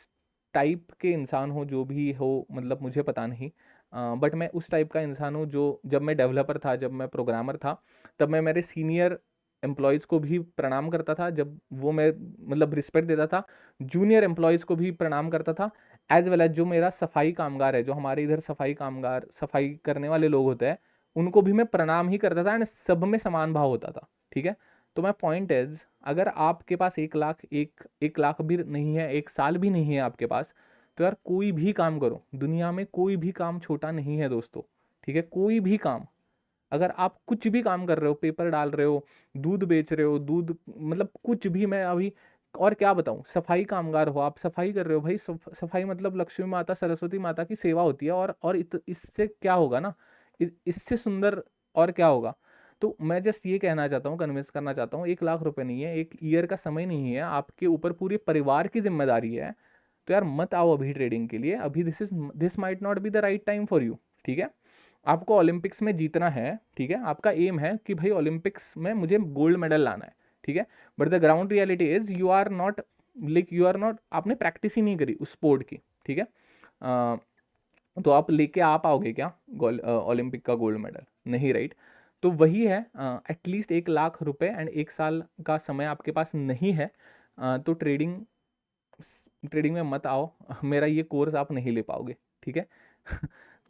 टाइप के इंसान हो, जो भी हो, मतलब मुझे पता नहीं, बट मैं उस टाइप का इंसान हूँ जो, जब मैं डेवलपर था, जब मैं प्रोग्रामर था, तब मैं मेरे सीनियर एम्प्लॉयज़ को भी प्रणाम करता था, जब वो मैं मतलब रिस्पेक्ट देता था, जूनियर एम्प्लॉयज़ को भी प्रणाम करता था, एज वेल एज जो मेरा सफाई कामगार है, जो हमारे इधर सफाई कामगार, सफाई करने वाले लोग होते हैं, उनको भी मैं प्रणाम ही करता था एंड सब में समान भाव होता था, ठीक है। तो मैं पॉइंट इज, अगर आपके पास 1 लाख भी नहीं है, 1 साल भी नहीं है आपके पास, तो यार कोई भी काम करो, दुनिया में कोई भी काम छोटा नहीं है दोस्तों, ठीक है। कोई भी काम, अगर आप कुछ भी काम कर रहे हो, पेपर डाल रहे हो, दूध बेच रहे हो, दूध मतलब कुछ भी, मैं अभी और क्या बताऊं, सफाई कामगार हो, आप सफाई कर रहे हो भाई, सफाई मतलब लक्ष्मी माता सरस्वती माता की सेवा होती है, और इससे क्या होगा ना, इससे सुंदर और क्या होगा। तो मैं जस्ट ये कहना चाहता हूँ, कन्विंस करना चाहता हूँ, 1 लाख रुपए नहीं है, 1 ईयर का समय नहीं है, आपके ऊपर पूरे परिवार की जिम्मेदारी है। तो यार मत आओ अभी ट्रेडिंग के लिए, अभी this might not be the right time for you, ठीक है। आपको ओलंपिक्स में जीतना है, ठीक है, आपका एम है कि भाई ओलंपिक्स में मुझे गोल्ड मेडल लाना है, ठीक है। But the ground reality is you are not, like you are not, आपने प्रैक्टिस ही नहीं करी उस स्पोर्ट की, ठीक है। तो आप लेके आ पाओगे क्या ओलंपिक का गोल्ड मेडल, नहीं, राइट। तो वही है, एटलीस्ट 1 लाख रुपए एंड 1 साल का समय आपके पास नहीं है, तो ट्रेडिंग ट्रेडिंग में मत आओ। मेरा ये कोर्स आप नहीं ले पाओगे, ठीक है।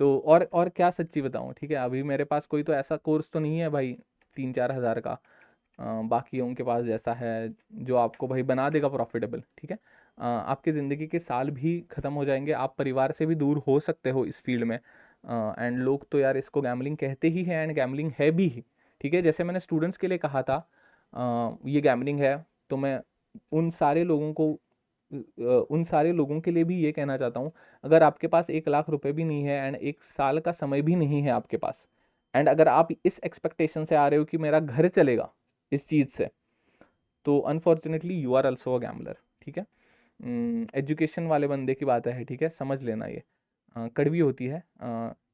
तो और क्या सच्ची बताऊं, ठीक है, अभी मेरे पास कोई तो ऐसा कोर्स तो नहीं है भाई 3-4 हज़ार का, बाकियों के पास जैसा है जो आपको भाई बना देगा प्रॉफिटेबल, ठीक है। आपके ज़िंदगी के साल भी ख़त्म हो जाएंगे, आप परिवार से भी दूर हो सकते हो इस फील्ड में, एंड लोग तो यार इसको गैमलिंग कहते ही हैं एंड गैमलिंग है भी, ठीक है। जैसे मैंने स्टूडेंट्स के लिए कहा था ये गैमलिंग है, तो मैं उन सारे लोगों को उन सारे लोगों के लिए भी ये कहना चाहता हूँ, अगर आपके पास 1 लाख रुपए भी नहीं है एंड 1 साल का समय भी नहीं है आपके पास, एंड अगर आप इस एक्सपेक्टेशन से आ रहे हो कि मेरा घर चलेगा इस चीज़ से, तो unfortunately you are also a gambler, ठीक है। एजुकेशन वाले बंदे की बात है, ठीक है, समझ लेना ये कड़वी होती है,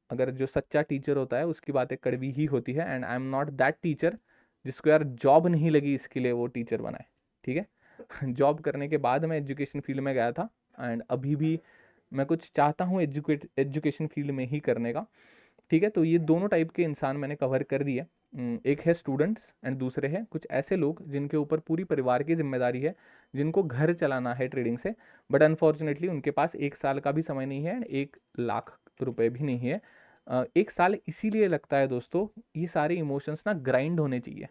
अगर जो सच्चा टीचर होता है उसकी बातें कड़वी ही होती है, and I am not that teacher जिसको यार जॉब नहीं लगी इसके लिए वो टीचर बनाए, ठीक है। जॉब करने के बाद मैं एजुकेशन फील्ड में गया था, एंड अभी भी मैं कुछ चाहता हूँ एजुकेशन फील्ड में ही करने का, ठीक है। तो ये दोनों टाइप के इंसान मैंने कवर कर दिए, एक है स्टूडेंट्स एंड दूसरे हैं कुछ ऐसे लोग जिनके ऊपर पूरी परिवार की जिम्मेदारी है, जिनको घर चलाना है ट्रेडिंग से, बट अनफॉर्चुनेटली उनके पास 1 साल का भी समय नहीं है एंड 1 लाख रुपए भी नहीं है। 1 साल इसीलिए लगता है दोस्तों, ये सारे इमोशंस ना ग्राइंड होने चाहिए।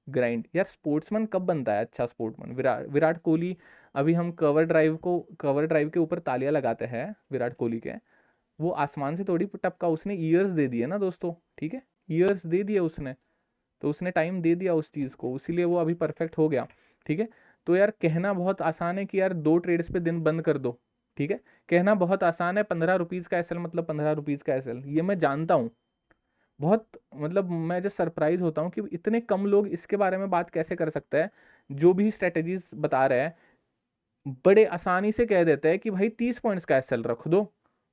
ग्राइंड यार, स्पोर्ट्समैन कब बनता है अच्छा स्पोर्ट्समैन? विराट विराट कोहली, अभी हम कवर ड्राइव के ऊपर तालियां लगाते हैं विराट कोहली के, वो आसमान से थोड़ी टपका, उसने ईयर्स दे दिए ना दोस्तों, ठीक है, ईयर्स दे दिए उसने, तो उसने टाइम दे दिया उस चीज़ को, इसीलिए वो अभी परफेक्ट हो गया, ठीक है। तो यार कहना बहुत आसान है कि यार 2 ट्रेड्स पे दिन बंद कर दो, ठीक है, कहना बहुत आसान है, 15 रुपीज़ का एसएल मतलब 15 रुपीज़ का एसएल, ये मैं जानता हूँ। बहुत मतलब मैं जो सरप्राइज होता हूँ कि इतने कम लोग इसके बारे में बात कैसे कर सकते हैं, जो भी स्ट्रेटेजीज बता रहे हैं बड़े आसानी से कह देते हैं कि भाई 30 पॉइंट्स का एसएल रख दो,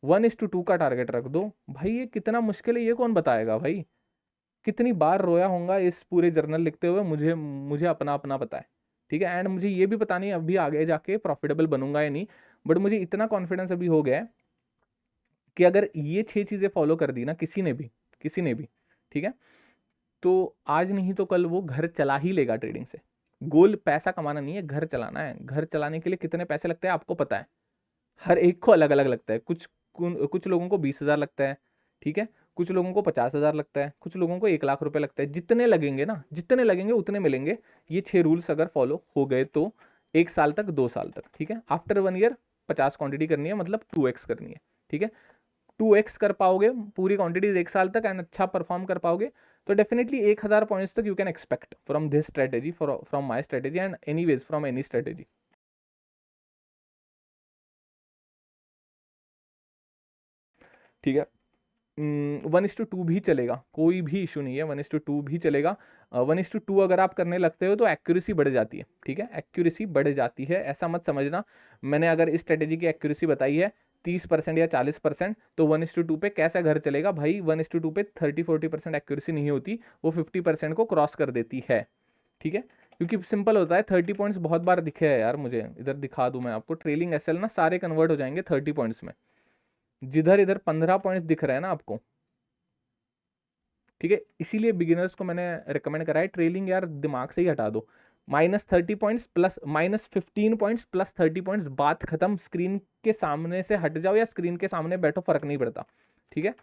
1:2 का टारगेट रख दो। भाई ये कितना मुश्किल है, ये कौन बताएगा भाई? कितनी बार रोया होऊंगा इस पूरे जर्नल लिखते हुए, मुझे मुझे अपना अपना पता है, ठीक है। एंड मुझे ये भी पता नहीं अभी आगे जाके प्रॉफिटेबल बनूंगा या नहीं, बट मुझे इतना कॉन्फिडेंस अभी हो गया है कि अगर ये 6 चीज़ें फॉलो कर दी ना किसी ने भी, ठीक है, तो आज नहीं तो कल वो घर चला ही लेगा ट्रेडिंग से। गोल पैसा कमाना नहीं है, घर चलाना है। घर चलाने के लिए कितने पैसे लगते हैं आपको पता है, हर एक को अलग अलग लगता है। कुछ लोगों को 20,000 लगता है, ठीक है, कुछ लोगों को 50,000 लगता है, कुछ लोगों को 1 लाख रुपए लगता है। जितने लगेंगे ना, जितने लगेंगे उतने मिलेंगे। ये 6 रूल्स अगर फॉलो हो गए तो 1 साल तक, 2 साल तक, ठीक है। आफ्टर 1 ईयर 50 क्वांटिटी करनी है, मतलब 2x करनी है, ठीक है। 2x कर पाओगे पूरी क्वांटिटीज 1 साल तक एंड अच्छा परफॉर्म कर पाओगे, तो डेफिनेटली 1,000 पॉइंट्स तक you can expect from this strategy, from my strategy and anyways from any strategy, ठीक है। 1:2 भी चलेगा, कोई भी इशू नहीं है, 1:2 भी चलेगा। 1:2 अगर आप करने लगते हो तो एक्यूरेसी बढ़ जाती है, ठीक है, एक्यूरेसी बढ़ जाती है। ऐसा मत समझना मैंने अगर इस स्ट्रेटेजी की एक्यूरेसी बताई है 30% या 40%, तो 1:2 पे कैसा घर चलेगा भाई? 1:2 पे 30-40% एक्यूरेसी नहीं होती, वो 50% को क्रॉस कर देती है, ठीक है। क्योंकि सिंपल होता है, 30 पॉइंट्स बहुत बार दिखे हैं यार मुझे, इधर दिखा दूं मैं आपको, ट्रेलिंग एसएल ना सारे कन्वर्ट हो जाएंगे 30 पॉइंट्स में, जिधर इधर 15 पॉइंट्स दिख रहे हैं ना आपको, ठीक है। इसीलिए बिगिनर्स को मैंने रिकमेंड करा है ट्रेलिंग यार दिमाग से ही हटा दो। -30 points plus -15 points plus 30 points, बात खत्म। स्क्रीन के सामने से हट जाओ या स्क्रीन के सामने बैठो, फर्क नहीं पड़ता, ठीक है।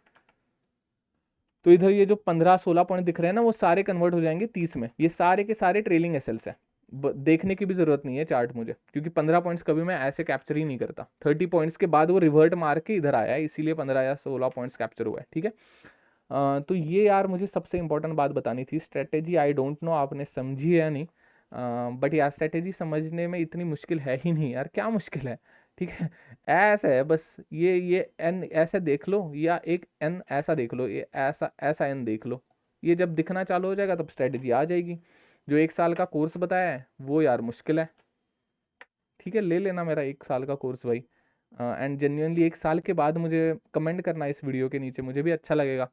तो इधर ये जो 15-16 पॉइंट दिख रहे हैं ना, वो सारे कन्वर्ट हो जाएंगे 30 में। ये सारे के सारे ट्रेलिंग एसएल्स है, देखने की भी जरूरत नहीं है चार्ट मुझे, क्योंकि 15 पॉइंट्स कभी मैं ऐसे कैप्चर ही नहीं करता। 30 पॉइंट्स के बाद वो रिवर्ट मार के इधर आया है, इसीलिए 15 या 16 पॉइंट्स कैप्चर हुआ है, ठीक है। तो ये यार मुझे सबसे इंपॉर्टेंट बात बतानी थी। स्ट्रेटेजी आई डोंट नो आपने समझी है या नहीं, बट यार स्ट्रेटेजी समझने में इतनी मुश्किल है ही नहीं यार, क्या मुश्किल है, ठीक है। ऐसा है बस, ये एन ऐसे देख लो, या एक एन ऐसा देख लो, ये ऐसा ऐसा एन देख लो, ये जब दिखना चालू हो जाएगा तब स्ट्रेटेजी आ जाएगी। जो 1 साल का कोर्स बताया है वो यार मुश्किल है, ठीक है, ले लेना मेरा 1 साल का कोर्स भाई, एंड जेन्युइनली 1 साल के बाद मुझे कमेंट करना इस वीडियो के नीचे, मुझे भी अच्छा लगेगा।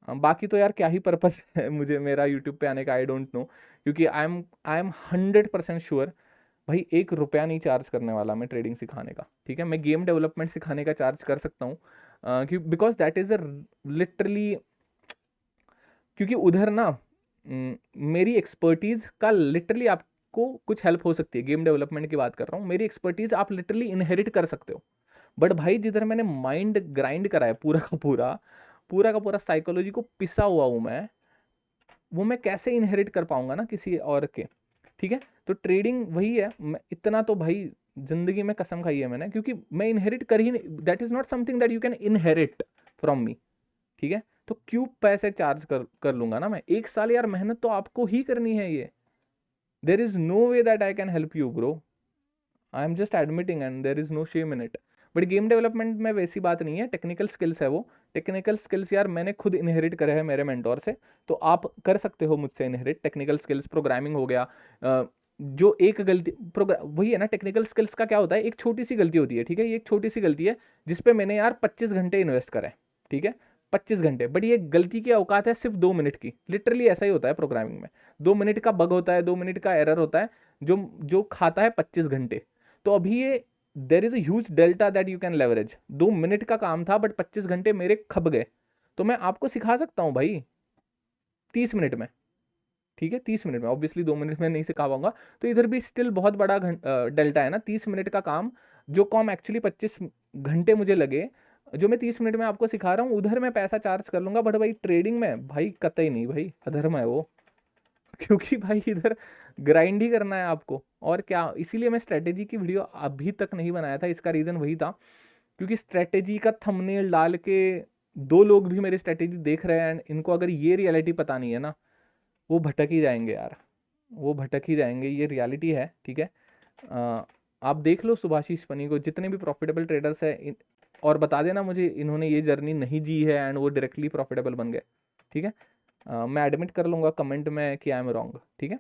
बाकी तो यार क्या ही पर्पस है मुझे मेरा यूट्यूब पे आने का, आई डोंट नो, क्योंकि आई एम 100% श्योर भाई 1 रुपया नहीं चार्ज करने वाला मैं ट्रेडिंग सिखाने का, ठीक है। मैं गेम डेवलपमेंट सिखाने का चार्ज कर सकता हूँ, कि because that is a literally, क्योंकि उधर ना मेरी एक्सपर्टीज का लिटरली आपको कुछ हेल्प हो सकती है। गेम डेवलपमेंट की बात कर रहा हूँ, मेरी एक्सपर्टीज आप लिटरली इनहेरिट कर सकते हो। बट भाई जिधर मैंने माइंड ग्राइंड करा है पूरा का पूरा साइकोलॉजी को पिसा हुआ हूं मैं, वो मैं कैसे इनहेरिट कर पाऊंगा ना किसी और के। ठीक है, तो ट्रेडिंग वही है। मैं इतना तो भाई जिंदगी में कसम खाई है मैंने, क्योंकि मैं इनहेरिट कर ही नहीं, that is not something that you can inherit from me. ठीक है, तो क्यों पैसे चार्ज कर लूंगा ना मैं। 1 साल यार मेहनत तो आपको ही करनी है ये। There is no way that I can help you bro, I am just admitting and there is no shame in it. But game development में वैसी बात नहीं है, टेक्निकल स्किल्स है वो। टेक्निकल स्किल्स यार मैंने खुद इनहेरिट करे हैं मेरे मेंटोर से, तो आप कर सकते हो मुझसे इनहेरिट टेक्निकल स्किल्स। प्रोग्रामिंग हो गया, जो एक गलती वही है ना, टेक्निकल स्किल्स का क्या होता है, एक छोटी सी गलती होती है। ठीक है, ये एक छोटी सी गलती है जिसपे मैंने यार 25 घंटे इन्वेस्ट करे। ठीक है, 25 घंटे, बट ये गलती की औकात है सिर्फ 2 मिनट की। लिटरली ऐसा ही होता है प्रोग्रामिंग में, 2 मिनट का बग होता है, 2 मिनट का एरर होता है, जो जो खाता है 25 घंटे। तो अभी ये there is huge delta that you can leverage. 2 minute का काम था बट 25 घंटे मेरे खप गए। तो मैं आपको सिखा सकता हूँ भाई 30 मिनट में। ठीक है, 30 मिनट में, ऑब्वियसली 2 मिनट में नहीं सिखा पाऊंगा। तो इधर भी स्टिल बहुत बड़ा डेल्टा है ना। 30 मिनट का काम, जो काम एक्चुअली 25 घंटे मुझे लगे, जो मैं 30 मिनट में आपको सिखा रहा हूँ, उधर मैं पैसा चार्ज कर लूंगा। बट भाई ट्रेडिंग में भाई कतई नहीं भाई, अधर्म है वो। क्योंकि भाई इधर ग्राइंड ही करना है आपको, और क्या। इसीलिए मैं स्ट्रेटेजी की वीडियो अभी तक नहीं बनाया था, इसका रीज़न वही था, क्योंकि स्ट्रेटेजी का थंबनेल डाल के 2 लोग भी मेरी स्ट्रेटेजी देख रहे हैं, एंड इनको अगर ये रियलिटी पता नहीं है ना, वो भटक ही जाएंगे यार, वो भटक ही जाएंगे, ये रियलिटी है। ठीक है, आप देख लो सुभाषिश पनी को, जितने भी प्रॉफिटेबल ट्रेडर्स हैं, और बता देना मुझे इन्होंने ये जर्नी नहीं जी है एंड वो डायरेक्टली प्रॉफिटेबल बन गए। ठीक है, मैं एडमिट कर लूँगा कमेंट में कि आई एम रॉन्ग। ठीक है,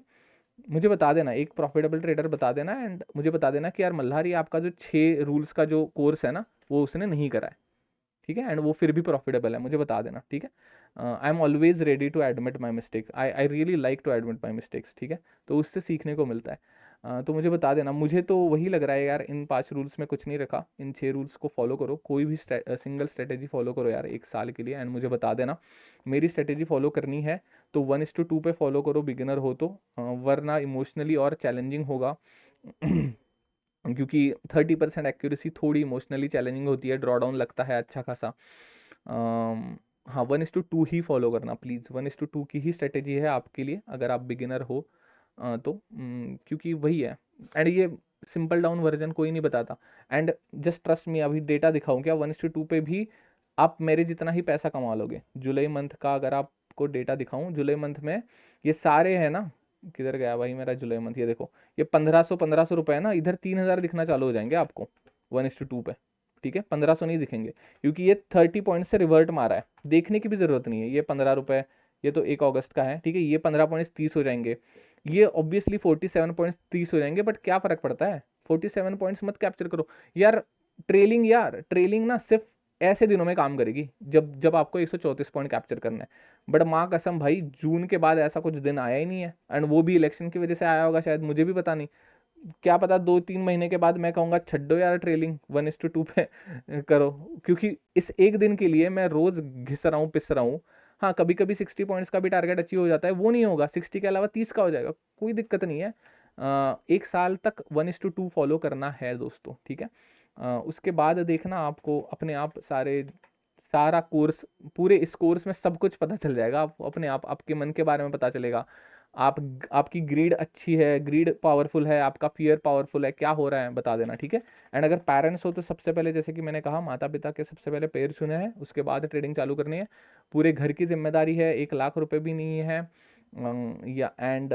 मुझे बता देना, एक प्रॉफिटेबल ट्रेडर बता देना, एंड मुझे बता देना कि यार मल्हार, ये आपका जो 6 रूल्स का जो कोर्स है ना, वो उसने नहीं करा है। ठीक है, एंड वो फिर भी प्रॉफिटेबल है, मुझे बता देना। ठीक है, I am always ready to admit my mistake, I really like to admit my mistakes. ठीक है, तो उससे सीखने को मिलता है। तो मुझे बता देना। मुझे तो वही लग रहा है यार, इन 5 रूल्स में कुछ नहीं रखा, इन 6 रूल्स को फॉलो करो, कोई भी सिंगल स्ट्रेटेजी फॉलो करो यार 1 साल के लिए, एंड मुझे बता देना। मेरी स्ट्रेटेजी फॉलो करनी है तो 1:2 पे फॉलो करो, बिगिनर हो तो, वरना इमोशनली और चैलेंजिंग होगा। क्योंकि 30% एक्यूरेसी थोड़ी इमोशनली चैलेंजिंग होती है, ड्रॉ डाउन लगता है अच्छा खासा। हाँ, 1:2 ही फॉलो करना प्लीज़, 1:2 की ही स्ट्रेटेजी है आपके लिए अगर आप बिगिनर हो। तो क्योंकि वही है, एंड ये सिंपल डाउन वर्जन कोई नहीं बताता। एंड जस्ट ट्रस्ट मी, अभी डेटा दिखाऊं क्या, 1:2 पे भी आप मेरे जितना ही पैसा कमा लोगे। जुलाई मंथ का अगर आपको डेटा दिखाऊं, जुलाई मंथ में ये सारे हैं ना, किधर गया भाई मेरा जुलाई मंथ, ये देखो, ये 1500 रुपए है ना, इधर 3000 दिखना चालू हो जाएंगे आपको 1:2 पे। ठीक है, 1500 नहीं दिखेंगे, क्योंकि ये 30 पॉइंट से रिवर्ट मारा है, देखने की भी जरूरत नहीं है। ये 15 रुपए, ये तो 1 अगस्त का है। ठीक है, ये 15 पॉइंट्स 30 हो जाएंगे, ये ऑब्वियसली 47 पॉइंट्स 30 हो जाएंगे। बट क्या फर्क पड़ता है, 47 पॉइंट्स मत कैप्चर करो यार। ट्रेलिंग यार, ट्रेलिंग ना सिर्फ ऐसे दिनों में काम करेगी जब जब आपको 134 पॉइंट कैप्चर करना है। बट माँ कसम भाई, जून के बाद ऐसा कुछ दिन आया ही नहीं है, एंड वो भी इलेक्शन की वजह से आया होगा शायद, मुझे भी पता नहीं। क्या पता 2-3 महीने के बाद मैं कहूँगा छड्डो यार ट्रेलिंग, 1:2 पे करो, क्योंकि इस एक दिन के लिए मैं रोज घिस रहा हूँ, पिस रहा हूँ। हाँ, कभी कभी 60 पॉइंट्स का भी टारगेट अचीव हो जाता है, वो नहीं होगा 60 के अलावा 30 का हो जाएगा, कोई दिक्कत नहीं है। 1 साल तक 1:2 फॉलो करना है दोस्तों। ठीक है, उसके बाद देखना आपको अपने आप सारा कोर्स, पूरे इस कोर्स में सब कुछ पता चल जाएगा। आप अपने आप आपके मन के बारे में पता चलेगा। आप आपकी ग्रीड अच्छी है, ग्रीड पावरफुल है, आपका फियर पावरफुल है, क्या हो रहा है बता देना। ठीक है, एंड अगर पेरेंट्स हो तो सबसे पहले, जैसे कि मैंने कहा, माता पिता के सबसे पहले पैर छूने हैं, उसके बाद ट्रेडिंग चालू करनी है। पूरे घर की जिम्मेदारी है, 1 लाख रुपए भी नहीं है, या एंड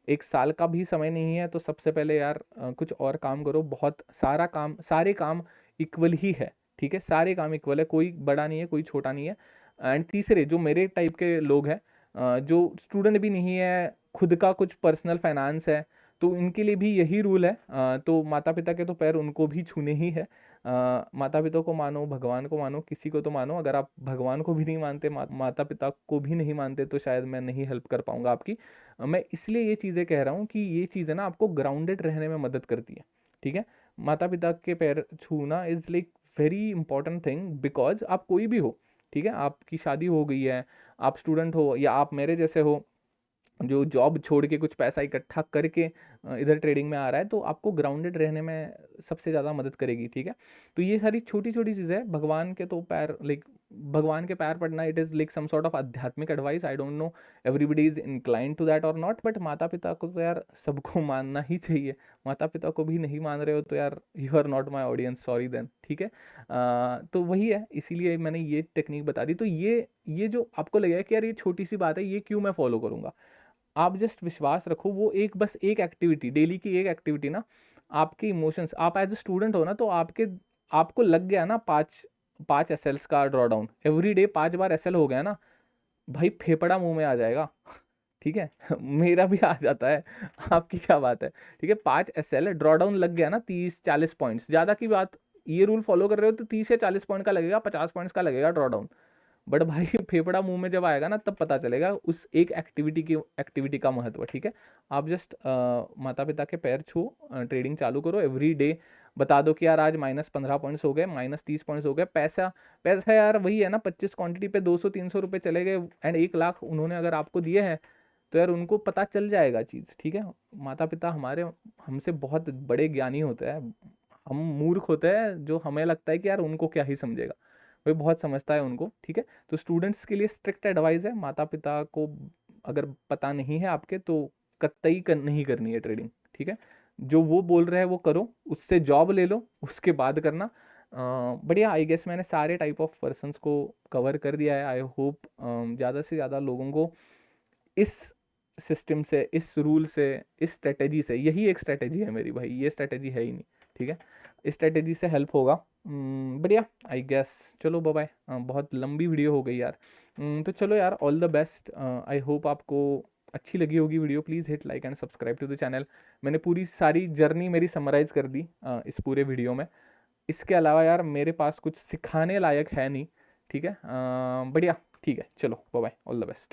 1 साल का भी समय नहीं है, तो सबसे पहले यार कुछ और काम करो। बहुत सारे काम इक्वल ही है। ठीक है, सारे काम इक्वल है, कोई बड़ा नहीं है, कोई छोटा नहीं है। एंड तीसरे जो मेरे टाइप के लोग हैं, जो स्टूडेंट भी नहीं है, खुद का कुछ पर्सनल फाइनेंस है, तो इनके लिए भी यही रूल है। तो माता पिता के तो पैर उनको भी छूने ही है। माता पिता को मानो, भगवान को मानो, किसी को तो मानो। अगर आप भगवान को भी नहीं मानते, माता पिता को भी नहीं मानते, तो शायद मैं नहीं हेल्प कर पाऊंगा आपकी। मैं इसलिए ये चीज़ें कह रहा हूँ कि ये चीज़ें ना आपको ग्राउंडेड रहने में मदद करती है। ठीक है, माता पिता के पैर छूना is like very important thing, because आप कोई भी हो। ठीक है, आपकी शादी हो गई है, आप स्टूडेंट हो, या आप मेरे जैसे हो, जो जॉब छोड़ के कुछ पैसा इकट्ठा करके इधर ट्रेडिंग में आ रहा है, तो आपको ग्राउंडेड रहने में सबसे ज़्यादा मदद करेगी, ठीक है। तो ये सारी छोटी छोटी चीज़ें हैं। भगवान के तो पैर लाइक भगवान के पैर पड़ना, it is like some sort of आध्यात्मिक advice. I don't know everybody is incline to that और नॉट, बट माता पिता को तो यार सबको मानना ही चाहिए। माता पिता को भी नहीं मान रहे हो तो यार you are not my audience, sorry then, ठीक है। तो वही है, इसीलिए मैंने ये टेक्निक बता दी। तो ये जो आपको लगेगा कि यार ये छोटी सी बात है, ये क्यों मैं फॉलो करूँगा, आप जस्ट विश्वास रखो। वो एक बस एक एक्टिविटी, डेली की एक एक्टिविटी ना, आपके इमोशंस, आप एज अ स्टूडेंट हो ना, तो आपको लग गया ना 5 एसएल्स का ड्रॉ डाउन एवरी डे, 5 बार एसएल हो गया ना भाई, फेफड़ा मुंह में आ जाएगा, ठीक है। मेरा भी आ जाता है, आपकी क्या बात है, ठीक है। 5 एसएल ड्रॉ डाउन लग गया ना, 30-40 पॉइंट्स, ज़्यादा की बात, ये रूल फॉलो कर रहे हो तो 30 या 40 पॉइंट का लगेगा, 50 पॉइंट्स का लगेगा ड्रॉ डाउन। बट भाई फेफड़ा मुंह में जब आएगा ना, तब पता चलेगा उस एक एक्टिविटी का महत्व, ठीक है। आप जस्ट माता पिता के पैर छू, ट्रेडिंग चालू करो एवरी डे। बता दो कि यार आज -15 पॉइंट्स हो गए, -30 पॉइंट्स हो गए। पैसा पैसा यार वही है ना, 25 क्वांटिटी पे 200-300 रुपये चले गए एंड 1 लाख उन्होंने अगर आपको दिए हैं, तो यार उनको पता चल जाएगा चीज़, ठीक है। माता पिता हमारे हमसे बहुत बड़े ज्ञानी होते हैं, हम मूर्ख होते हैं, जो हमें लगता है कि यार उनको क्या ही समझेगा, वही बहुत समझता है उनको, ठीक है। तो स्टूडेंट्स के लिए स्ट्रिक्ट एडवाइस है, माता पिता को अगर पता नहीं है आपके, तो कतई नहीं करनी है ट्रेडिंग, ठीक है। जो वो बोल रहे हैं वो करो, उससे जॉब ले लो, उसके बाद करना। बढ़िया, आई गेस मैंने सारे टाइप ऑफ पर्सन्स को कवर कर दिया है। आई होप ज़्यादा से ज़्यादा लोगों को इस सिस्टम से, इस रूल से, इस स्ट्रेटेजी से, यही एक स्ट्रेटेजी है मेरी भाई, ये स्ट्रेटेजी है ही नहीं, ठीक है। इस स्ट्रेटेजी से हेल्प होगा। बढ़िया, आई गेस। चलो बाय बाय, बहुत लंबी वीडियो हो गई यार। तो चलो यार, all the best. I hope आपको अच्छी लगी होगी video. Please hit like and subscribe to the channel. मैंने पूरी सारी जर्नी मेरी समराइज़ कर दी इस पूरे वीडियो में। इसके अलावा यार मेरे पास कुछ सिखाने लायक है नहीं, ठीक है। बढ़िया, ठीक है, चलो bye bye, all the best.